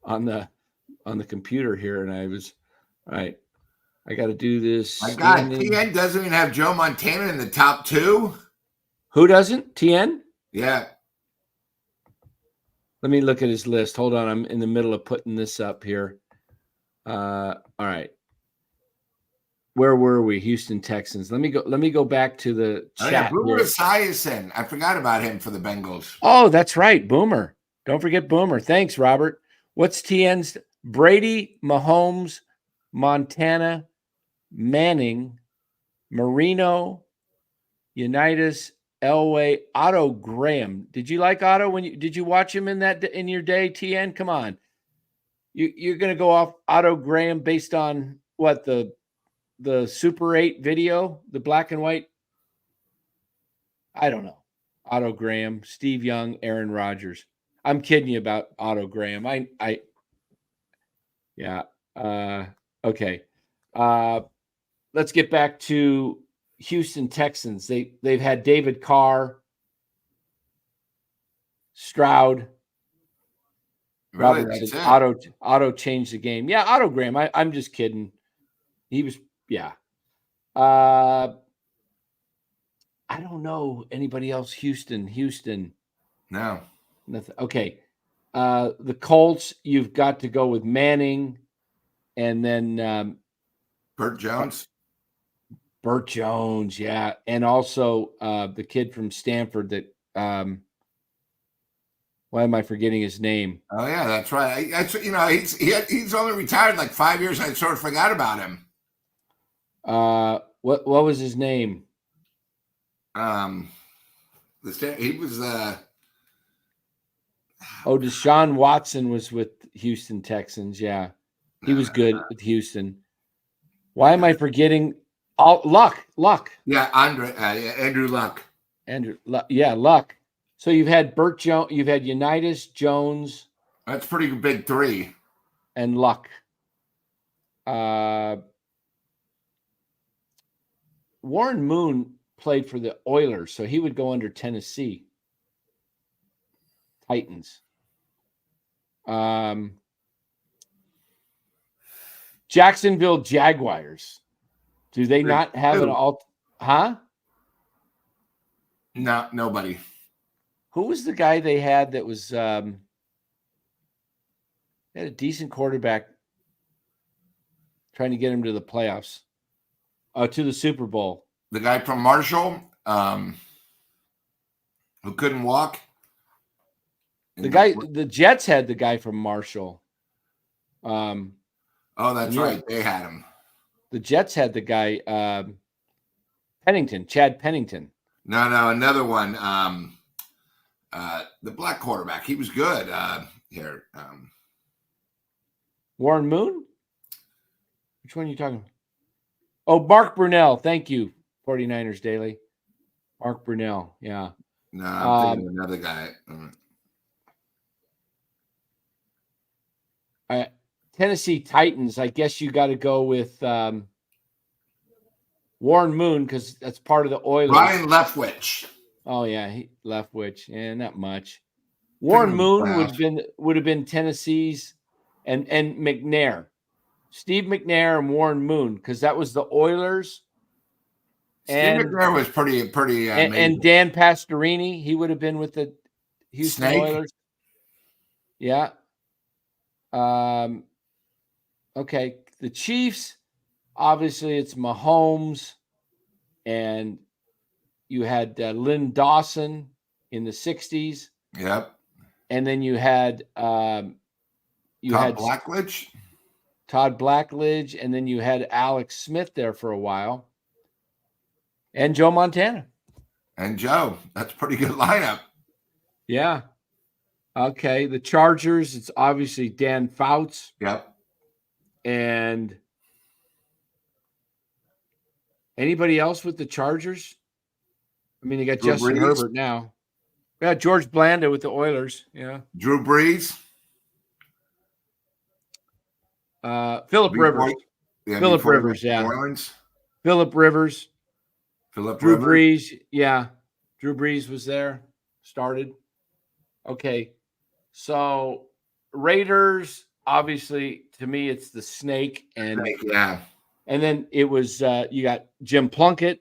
on the computer here, and I was all right. I got to do this. My God, TN doesn't even have Joe Montana in the top 2. Who doesn't? TN? Yeah. Let me look at his list. Hold on. I'm in the middle of putting this up here. All right. Where were we? Houston Texans. Let me go back to the chat. Boomer Esiason. I forgot about him for the Bengals. Oh, that's right. Boomer. Don't forget Boomer. Thanks, Robert. What's TN's? Brady, Mahomes, Montana, Manning, Marino, Unitas, Elway, Otto Graham. Did you like Otto did you watch him in your day, TN? Come on. You're going to go off Otto Graham based on what the Super 8 video, the black and white? I don't know. Otto Graham, Steve Young, Aaron Rodgers. I'm kidding you about Otto Graham. Yeah. Okay. Let's get back to Houston Texans. They've had David Carr, Stroud. Really? Robinson. That's it? Otto changed the game. Yeah, Otto Graham. I'm just kidding. He was, yeah. I don't know anybody else. Houston. No. Nothing. Okay. The Colts, you've got to go with Manning, and then Burt Jones. Burt Jones, yeah, and also the kid from Stanford that. Why am I forgetting his name? Oh yeah, that's right. He's only retired like 5 years. I sort of forgot about him. What was his name? He was Deshaun Watson was with Houston Texans. Yeah, he was good with Houston. Why am I forgetting? Luck. Yeah, Andrew Luck. Luck. So you've had Burt Jones, you've had Unitas, Jones. That's pretty big three. And Luck. Warren Moon played for the Oilers, so he would go under Tennessee Titans. Jacksonville Jaguars. Do they not have an all? Huh? No, nobody. Who was the guy they had that was they had a decent quarterback trying to get him to the playoffs, to the Super Bowl? The guy from Marshall, who couldn't walk. The Jets had the guy from Marshall. Oh, that's right. They had him. The Jets had the guy, Chad Pennington. No, another one. The black quarterback. He was good. Warren Moon? Which one are you talking about? Oh, Mark Brunell. Thank you, 49ers Daily. Mark Brunell. Yeah. No, I'm thinking of another guy. Tennessee Titans. I guess you got to go with Warren Moon because that's part of the Oilers. Ryan Leftwich. Oh yeah, Leftwich. Yeah, not much. Warren Moon would have been Tennessee's, and McNair, Steve McNair and Warren Moon, because that was the Oilers. Steve McNair was pretty. And Dan Pastorini, he would have been with the Houston Oilers. Yeah. Okay, the Chiefs. Obviously, it's Mahomes, and you had Lynn Dawson in the 60s. Yep. And then you had Todd Blackledge. Todd Blackledge, and then you had Alex Smith there for a while. And Joe Montana. And Joe. That's a pretty good lineup. Yeah. Okay. The Chargers, it's obviously Dan Fouts. Yep. And anybody else with the Chargers? I mean, they got Justin Herbert now. Yeah, George Blanda with the Oilers. Yeah. Drew Brees. Phillip Rivers. Yeah, Phillip Rivers, yeah. Phillip Rivers. Drew Brees. Yeah. Drew Brees was there. Started. Okay. So Raiders, obviously, to me, it's the snake. And then it was you got Jim Plunkett,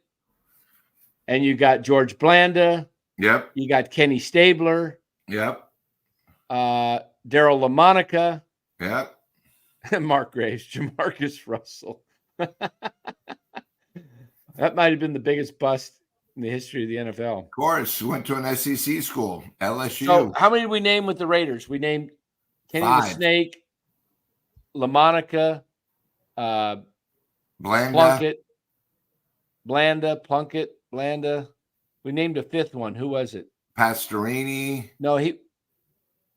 and you got George Blanda. Yep. You got Kenny Stabler. Yep. Daryl LaMonica. Yep. And Mark Graves, Jamarcus Russell. That might have been the biggest bust in the history of the NFL. Of course, went to an SEC school, LSU. So how many did we name with the Raiders? We named Kenny the Snake, LaMonica, Plunkett, Blanda. We named a fifth one. Who was it? Pastorini. No,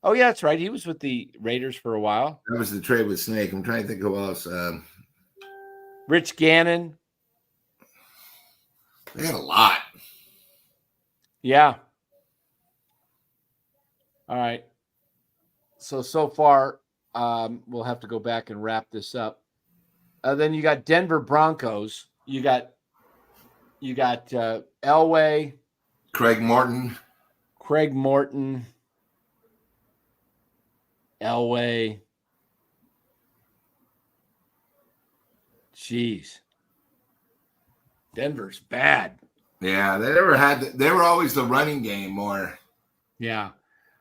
Oh, yeah, that's right. He was with the Raiders for a while. That was the trade with Snake. I'm trying to think who else. Rich Gannon. They had a lot. Yeah. All right. So far, we'll have to go back and wrap this up. Then you got Denver Broncos. You got Elway, Craig Morton, Elway. Jeez. Denver's bad. Yeah, they were always the running game more. Yeah.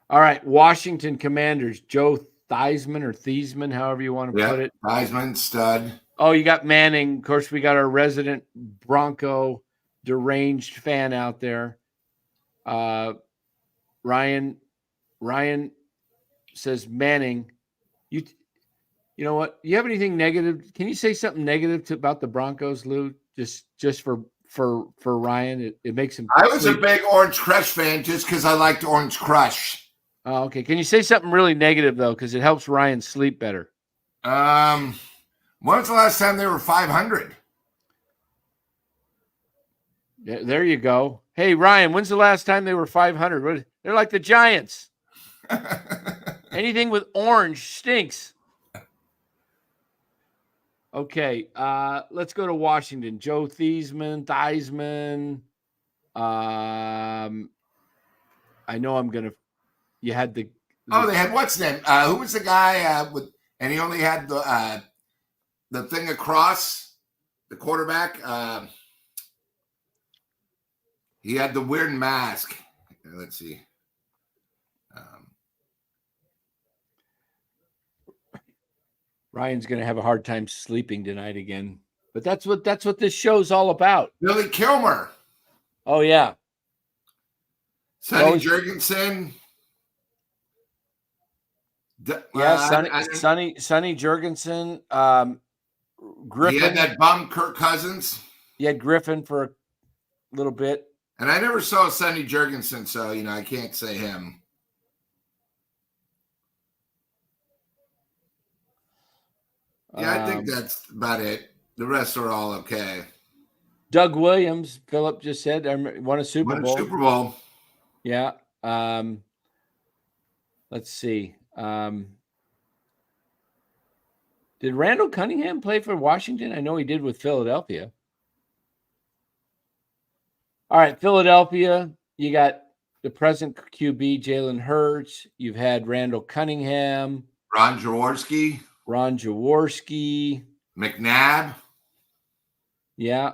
All right. Washington Commanders, Joe Theismann, however you want to put it. Theismann, stud. Oh, you got Manning. Of course, we got our resident Bronco deranged fan out there. Ryan says Manning. You know what? You have anything negative? Can you say something negative about the Broncos, Lou? Just for Ryan, it makes him. I was a big Orange Crush fan just because I liked Orange Crush. Oh, okay. Can you say something really negative though, because it helps Ryan sleep better? When was the last time they were 500? There you go. Hey, Ryan, when's the last time they were 500? They're like the Giants. Anything with orange stinks. Okay, let's go to Washington. Joe Theismann. I know I'm going to – you had the – Oh, they had what's name? Who was the guy with – and he only had the thing across, the quarterback. He had the weird mask. Let's see. Ryan's going to have a hard time sleeping tonight again. But that's what this show's all about. Billy Kilmer. Oh, yeah. Sonny Jurgensen. Sonny Jurgensen. Griffin. He had that bum Kirk Cousins. He had Griffin for a little bit. And I never saw Sonny Jurgensen, so, I can't say him. Yeah, I think that's about it. The rest are all okay. Doug Williams, Philip just said, won a Super Bowl. Super Bowl. Yeah. Let's see. Did Randall Cunningham play for Washington? I know he did with Philadelphia. All right, Philadelphia, you got the present QB, Jalen Hurts. You've had Randall Cunningham. Ron Jaworski. McNabb. Yeah.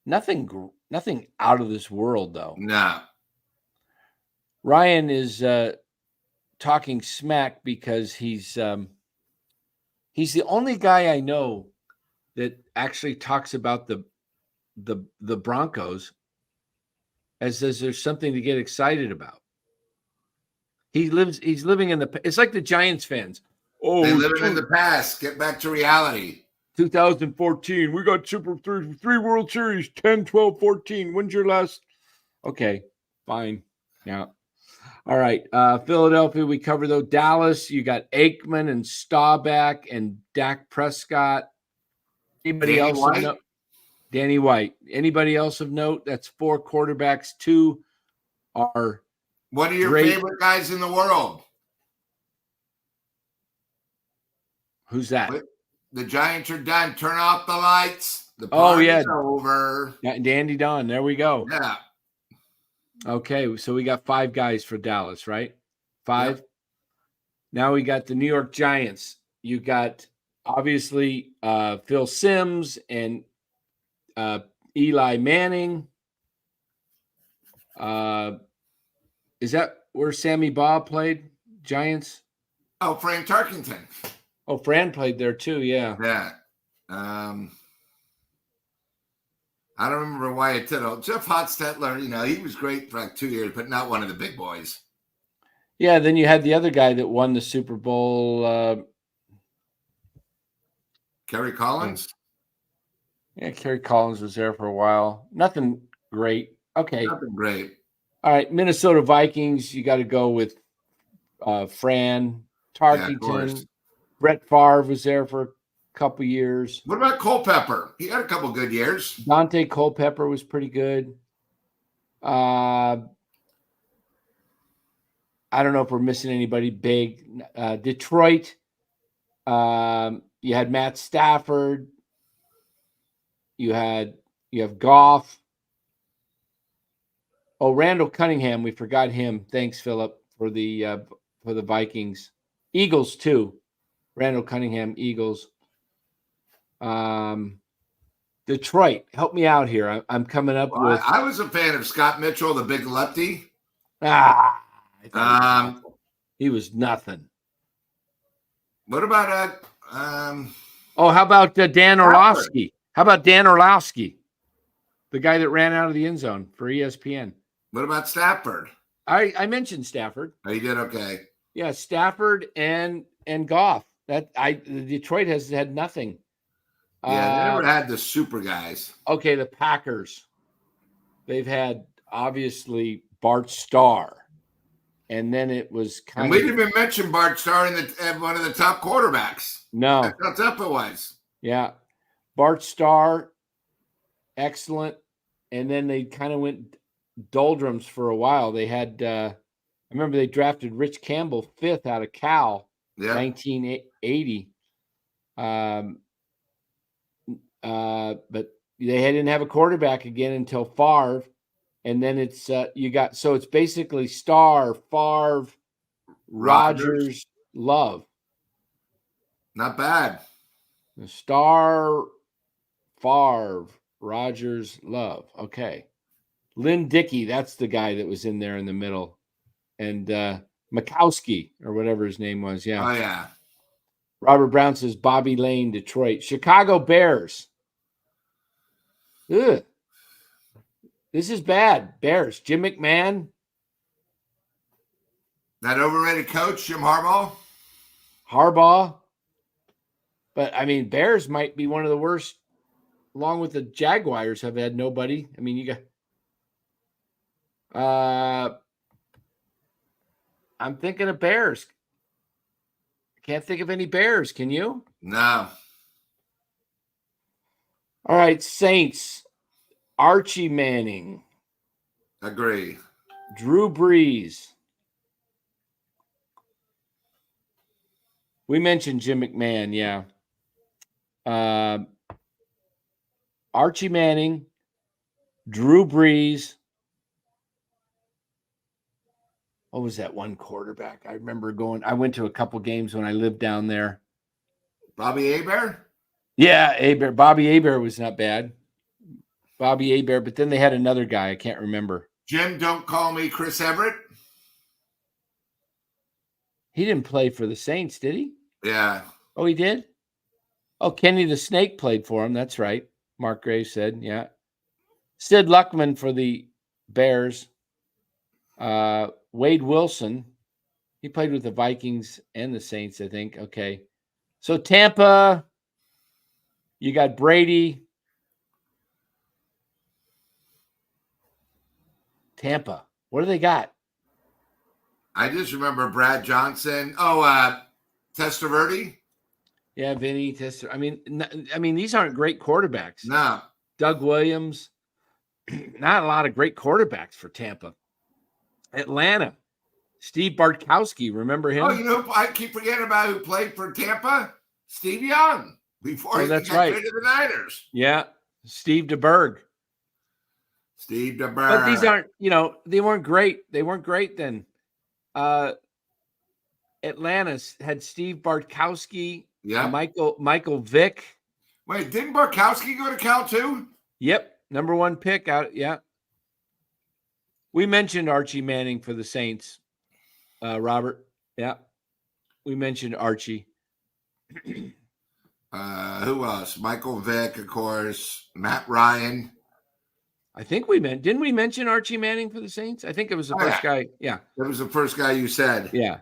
Nothing out of this world, though. No. Ryan is talking smack because he's the only guy I know that actually talks about the Broncos as there's something to get excited about. He's living in it's like the Giants fans. Oh, they living in the past. Get back to reality. 2014, we got three World Series, 10, 12, 14. When's your last? Okay, fine. Yeah. All right. Philadelphia, we cover though. Dallas, you got Aikman and Staubach and Dak Prescott. Anybody else of note? Danny White. Anybody else of note? That's 4 quarterbacks. 2 are. What are your favorite guys in the world? Who's that? The Giants are done. Turn off the lights. The party's over. Dandy Don. There we go. Yeah. Okay, so we got 5 guys for Dallas, right? 5. Yep. Now we got the New York Giants. You got obviously Phil Simms and Eli Manning. Is that where Sammy Baugh played? Giants? Oh, Frank Tarkenton. Oh, Fran played there too, yeah. Yeah. I don't remember Wyatt Tittle. Jeff Hostetler, he was great for like 2 years, but not one of the big boys. Yeah, then you had the other guy that won the Super Bowl. Kerry Collins? Yeah, Kerry Collins was there for a while. Nothing great. Okay. Nothing great. All right, Minnesota Vikings. You got to go with Fran Tarkington. Brett Favre was there for a couple years. What about Culpepper? He had a couple good years. Dante Culpepper was pretty good. I don't know if we're missing anybody big. Detroit. You had Matt Stafford. You have Goff. Oh, Randall Cunningham. We forgot him. Thanks, Philip, for the Vikings. Eagles too. Randall Cunningham, Eagles. Detroit. Help me out here. I'm coming up with. I was a fan of Scott Mitchell, the big lefty. He was nothing. What about how about Dan Orlovsky? How about Dan Orlovsky, the guy that ran out of the end zone for ESPN? What about Stafford? I mentioned Stafford. Oh, you did? Okay. Yeah, Stafford and Goff. Detroit has had nothing. Yeah, they never had the super guys. Okay, the Packers. They've had obviously Bart Starr. And then it was kind of. We didn't even mention Bart Starr in one of the top quarterbacks. No. That's how tough it was. Yeah. Bart Starr, excellent. And then they kind of went doldrums for a while. They had, I remember they drafted Rich Campbell 5th out of Cal, 1980. But they didn't have a quarterback again until Favre. And then it's it's basically Starr, Favre, Rodgers, Love. Not bad. Starr, Favre, Rodgers, Love. Okay. Lynn Dickey, that's the guy that was in there in the middle. And Mikowski, or whatever his name was. Yeah. Oh, yeah. Robert Brown says Bobby Lane, Detroit. Chicago Bears. Ugh. This is bad. Bears. Jim McMahon. That overrated coach, Jim Harbaugh. But, I mean, Bears might be one of the worst, along with the Jaguars have had nobody. I mean, you got I'm thinking of Bears. I can't think of any Bears. Can you? No. All right, Saints. Archie Manning. Agree. Drew Brees. We mentioned Jim McMahon, yeah. Archie Manning, Drew Brees. What was that one quarterback? I remember I went to a couple games when I lived down there. Bobby Hebert? Yeah, Hebert. Bobby Hebert was not bad. Bobby Hebert, but then they had another guy. I can't remember. Jim, don't call me Chris Everett. He didn't play for the Saints, did he? Yeah. Oh, he did? Oh, Kenny the Snake played for him. That's right. Mark Graves said, yeah. Sid Luckman for the Bears. Wade Wilson. He played with the Vikings and the Saints, I think. Okay. So Tampa, you got Brady. Tampa. What do they got? I just remember Brad Johnson. Oh, Testaverde. Yeah, Vinny Tester. I mean, these aren't great quarterbacks. No. Doug Williams. Not a lot of great quarterbacks for Tampa. Atlanta. Steve Bartkowski. Remember him? Oh, I keep forgetting about who played for Tampa. Steve Young. Before he got traded to the Niners. Yeah. Steve DeBerg. But these aren't, they weren't great. They weren't great then. Atlanta had Steve Bartkowski. Yeah. Michael Vick. Wait, didn't Bartkowski go to Cal too? Yep. Number 1 pick out. Yeah. We mentioned Archie Manning for the Saints. Robert. Yeah. We mentioned Archie. Who else? Michael Vick, of course. Matt Ryan. I think didn't we mention Archie Manning for the Saints? I think it was the first guy. Yeah. That was the first guy you said. Yeah.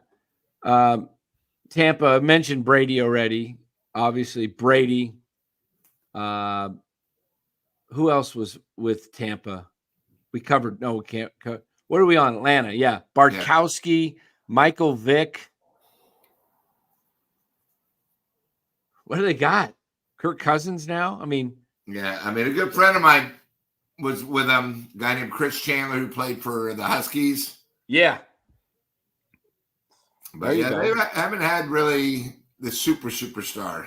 Tampa, mentioned Brady already. Obviously, Brady. Who else was with Tampa? We covered. No, we can't. What are we on? Atlanta. Yeah. Bartkowski, Michael Vick. What do they got? Kirk Cousins now? I mean, yeah. I mean, a good friend of mine was with a guy named Chris Chandler who played for the Huskies. yeah. But yeah, they haven't had really the superstar.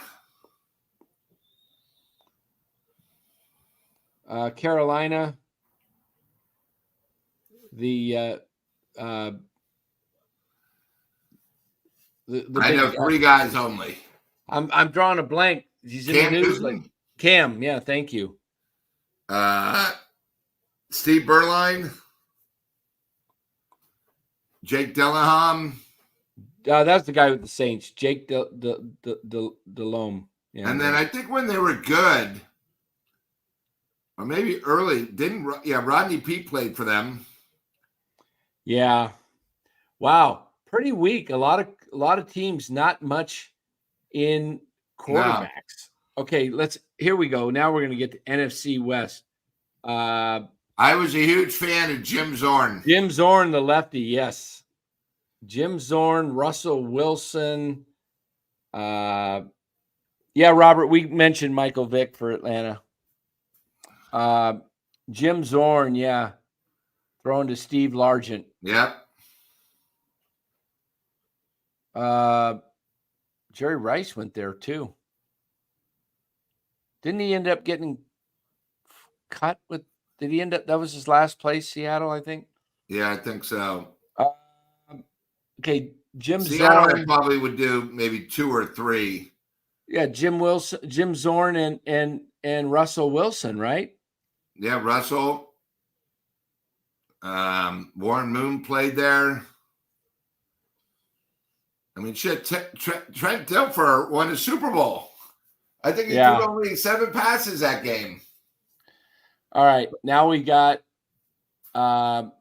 Carolina. The I know three guys only. I'm drawing a blank. He's in Cam the news. Newton? Like Cam, yeah, thank you. Steve Berline, Jake Delaham. That's the guy with the Saints, Jake Delhomme. Yeah, and then I think when they were good, or maybe early, Rodney Peete played for them. Yeah. Wow. Pretty weak. A lot of teams, not much in quarterbacks. No. Okay, here we go. Now we're going to get to NFC West. I was a huge fan of Jim Zorn. Jim Zorn, the lefty, yes. Jim Zorn, Russell Wilson. Yeah, Robert, we mentioned Michael Vick for Atlanta. Jim Zorn, yeah. Thrown to Steve Largent. Yep. Jerry Rice went there too. Didn't he end up getting cut with? Did he end up? That was his last place, Seattle, I think. Yeah, I think so. Okay, Jim Seattle Zorn probably would do maybe 2 or 3. Yeah, Jim Zorn, and Russell Wilson, right? Yeah, Russell. Warren Moon played there. I mean, shit. Trent Dilfer won a Super Bowl. I think he threw only 7 passes that game. All right, now we got the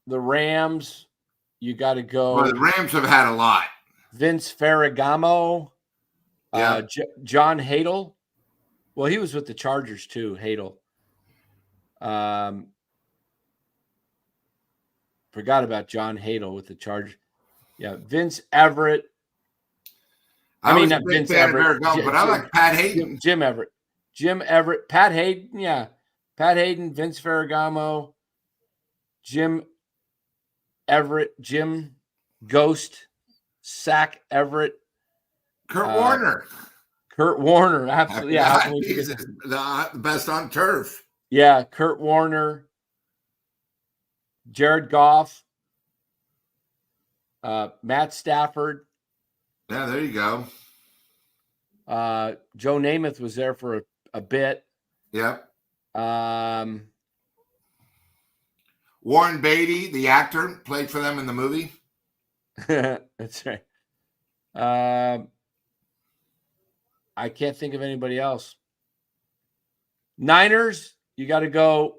Rams. You got to go. Well, the Rams have had a lot. Vince Ferragamo, John Hadle. Well, he was with the Chargers too. Hadle. Forgot about John Hadle with the Chargers. Yeah, Vince Everett. I mean, not Vince Everett, but I like Pat Hayden. Jim Everett, Pat Hayden. Yeah, Pat Hayden, Vince Ferragamo, Jim Everett, Jim Ghost, Sack Everett, Kurt Warner. Kurt Warner, absolutely. Yeah, he's the best on turf. Yeah, Kurt Warner, Jared Goff, Matt Stafford. Yeah, there you go. Joe Namath was there for a bit. Yep. Warren Beatty, the actor, played for them in the movie. That's right. I can't think of anybody else. Niners, you got to go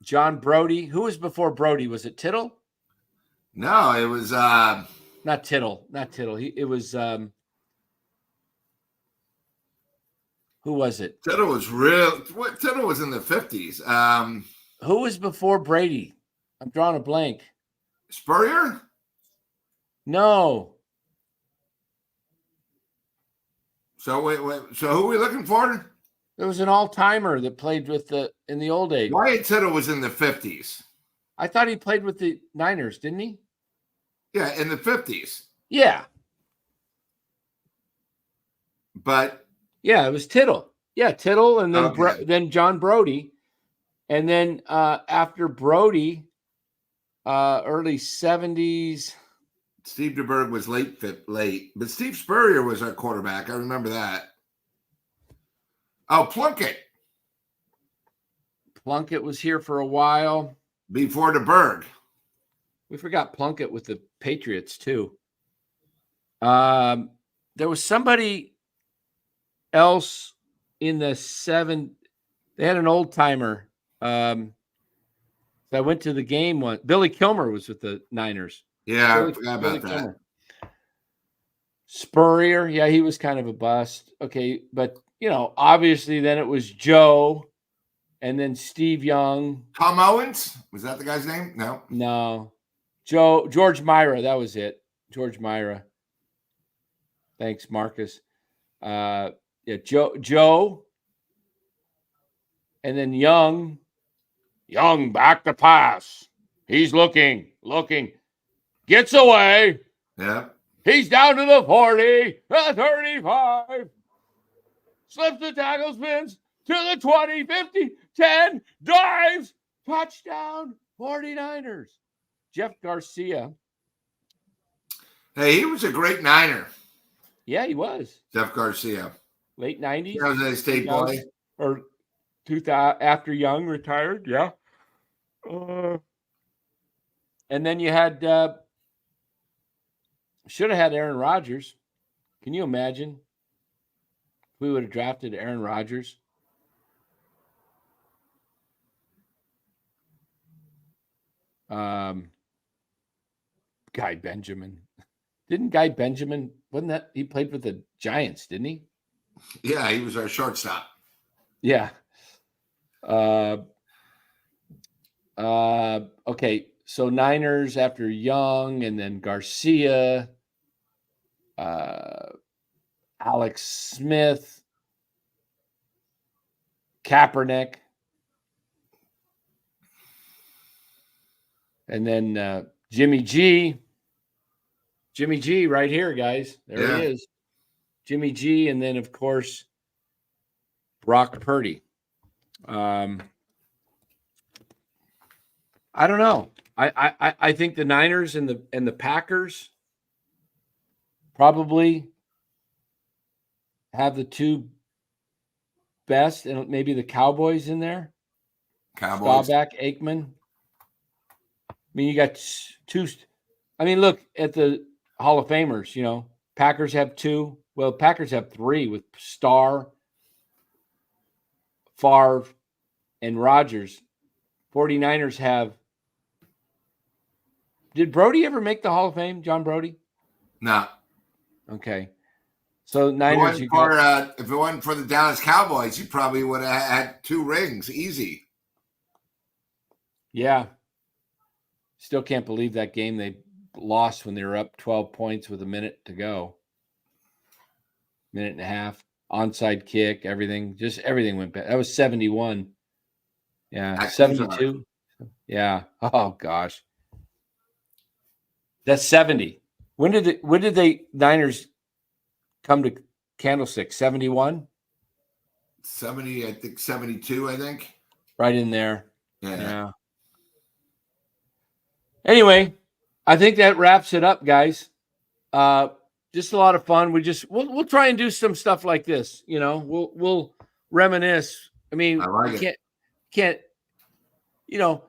John Brody. Who was before Brody? Was it Tittle? No, it was not Tittle. It was who was it? Tittle was Tittle was in the 50s. Who was before Brady? I'm drawing a blank. Spurrier? No. So wait. So who are we looking for? There was an all-timer that played with in the old days. Wyatt Tittle was in the 50s. I thought he played with the Niners, didn't he? Yeah, in the 50s. Yeah. But yeah, it was Tittle. Yeah, Tittle, and then then John Brody, and then after Brody, early 70s. Steve DeBerg was late, but Steve Spurrier was our quarterback. I remember that. Oh, Plunkett. Plunkett was here for a while. Before DeBerg. We forgot Plunkett with the Patriots, too. There was somebody else in the 7. They had an old-timer. I went to the game once. Billy Kilmer was with the Niners. Yeah, I forgot about that. Spurrier, yeah, he was kind of a bust. Okay, but, obviously then it was Joe. and then Steve Young. Tom Owens? Was that the guy's name? No. George Myra. That was it. George Myra. Thanks, Marcus. Joe. And then Young. Young back to pass. He's looking. Gets away. Yeah. He's down to the 40, the 35. Slips the tackle, spins to the 20, 50, 10, dives. Touchdown, 49ers. Jeff Garcia. Hey, he was a great Niner. Yeah, he was. Jeff Garcia. Late 90s. San Jose State boy. Or 2000, after Young retired, yeah. And then you had, should have had Aaron Rodgers. Can you imagine if we would have drafted Aaron Rodgers? Guy Benjamin. Didn't Guy Benjamin, wasn't that, he played with the Giants, didn't he? Yeah, he was our shortstop. Yeah. Okay, so Niners after Young, and then Garcia, Alex Smith, Kaepernick, and then Jimmy G. Jimmy G right here, guys. There he is. Jimmy G, and then, of course, Brock Purdy. I don't know. I think the Niners and the Packers probably have the two best, and maybe the Cowboys in there. Cowboys. Staubach, Aikman. I mean, you got two. I mean, look at the Hall of Famers. You know, Packers have two. Well, Packers have three with Starr, Favre, and Rodgers. 49ers have. Did Brody ever make the Hall of Fame, John Brody? No. Okay. So Niners, if it wasn't for the Dallas Cowboys, you probably would have had 2 rings, easy. Yeah. Still can't believe that game they lost when they were up 12 points with a minute to go. Minute and a half. Onside kick, everything. Just everything went bad. That was 71. Yeah. That's 72. Yeah. Oh, gosh. That's 70. When did the Niners come to Candlestick? 71? 70, I think 72, I think. Right in there. Yeah. Anyway, I think that wraps it up, guys. Just a lot of fun. We'll try and do some stuff like this. You know, we'll reminisce. I mean, we can't. You know,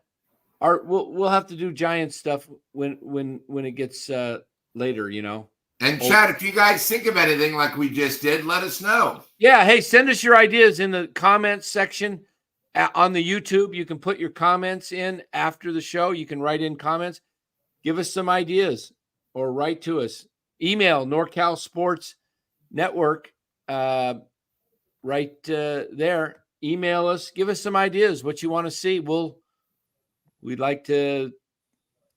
we'll have to do Giant stuff when it gets later. You know. And Chad, if you guys think of anything like we just did, let us know. Yeah. Hey, send us your ideas in the comments section on the YouTube. You can put your comments in after the show. You can write in comments. Give us some ideas or write to us. Email NorCal Sports Network right there. Email us. Give us some ideas, what you want to see.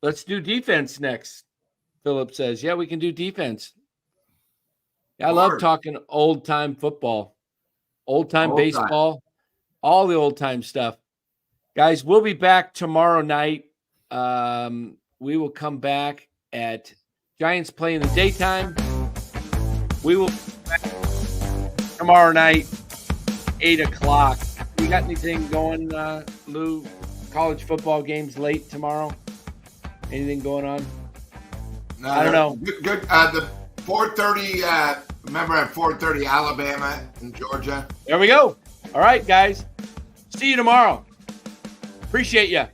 Let's do defense next. Philip says, yeah, we can do defense. I love talking old-time football, old-time baseball, all the old-time stuff. Guys, we'll be back tomorrow night. We will come back at Giants play in the daytime. We will be back tomorrow night, 8 o'clock. You got anything going, Lou? College football games late tomorrow? Anything going on? No, I don't know. Good. The 4:30. Remember at 4:30, Alabama and Georgia. There we go. All right, guys. See you tomorrow. Appreciate you.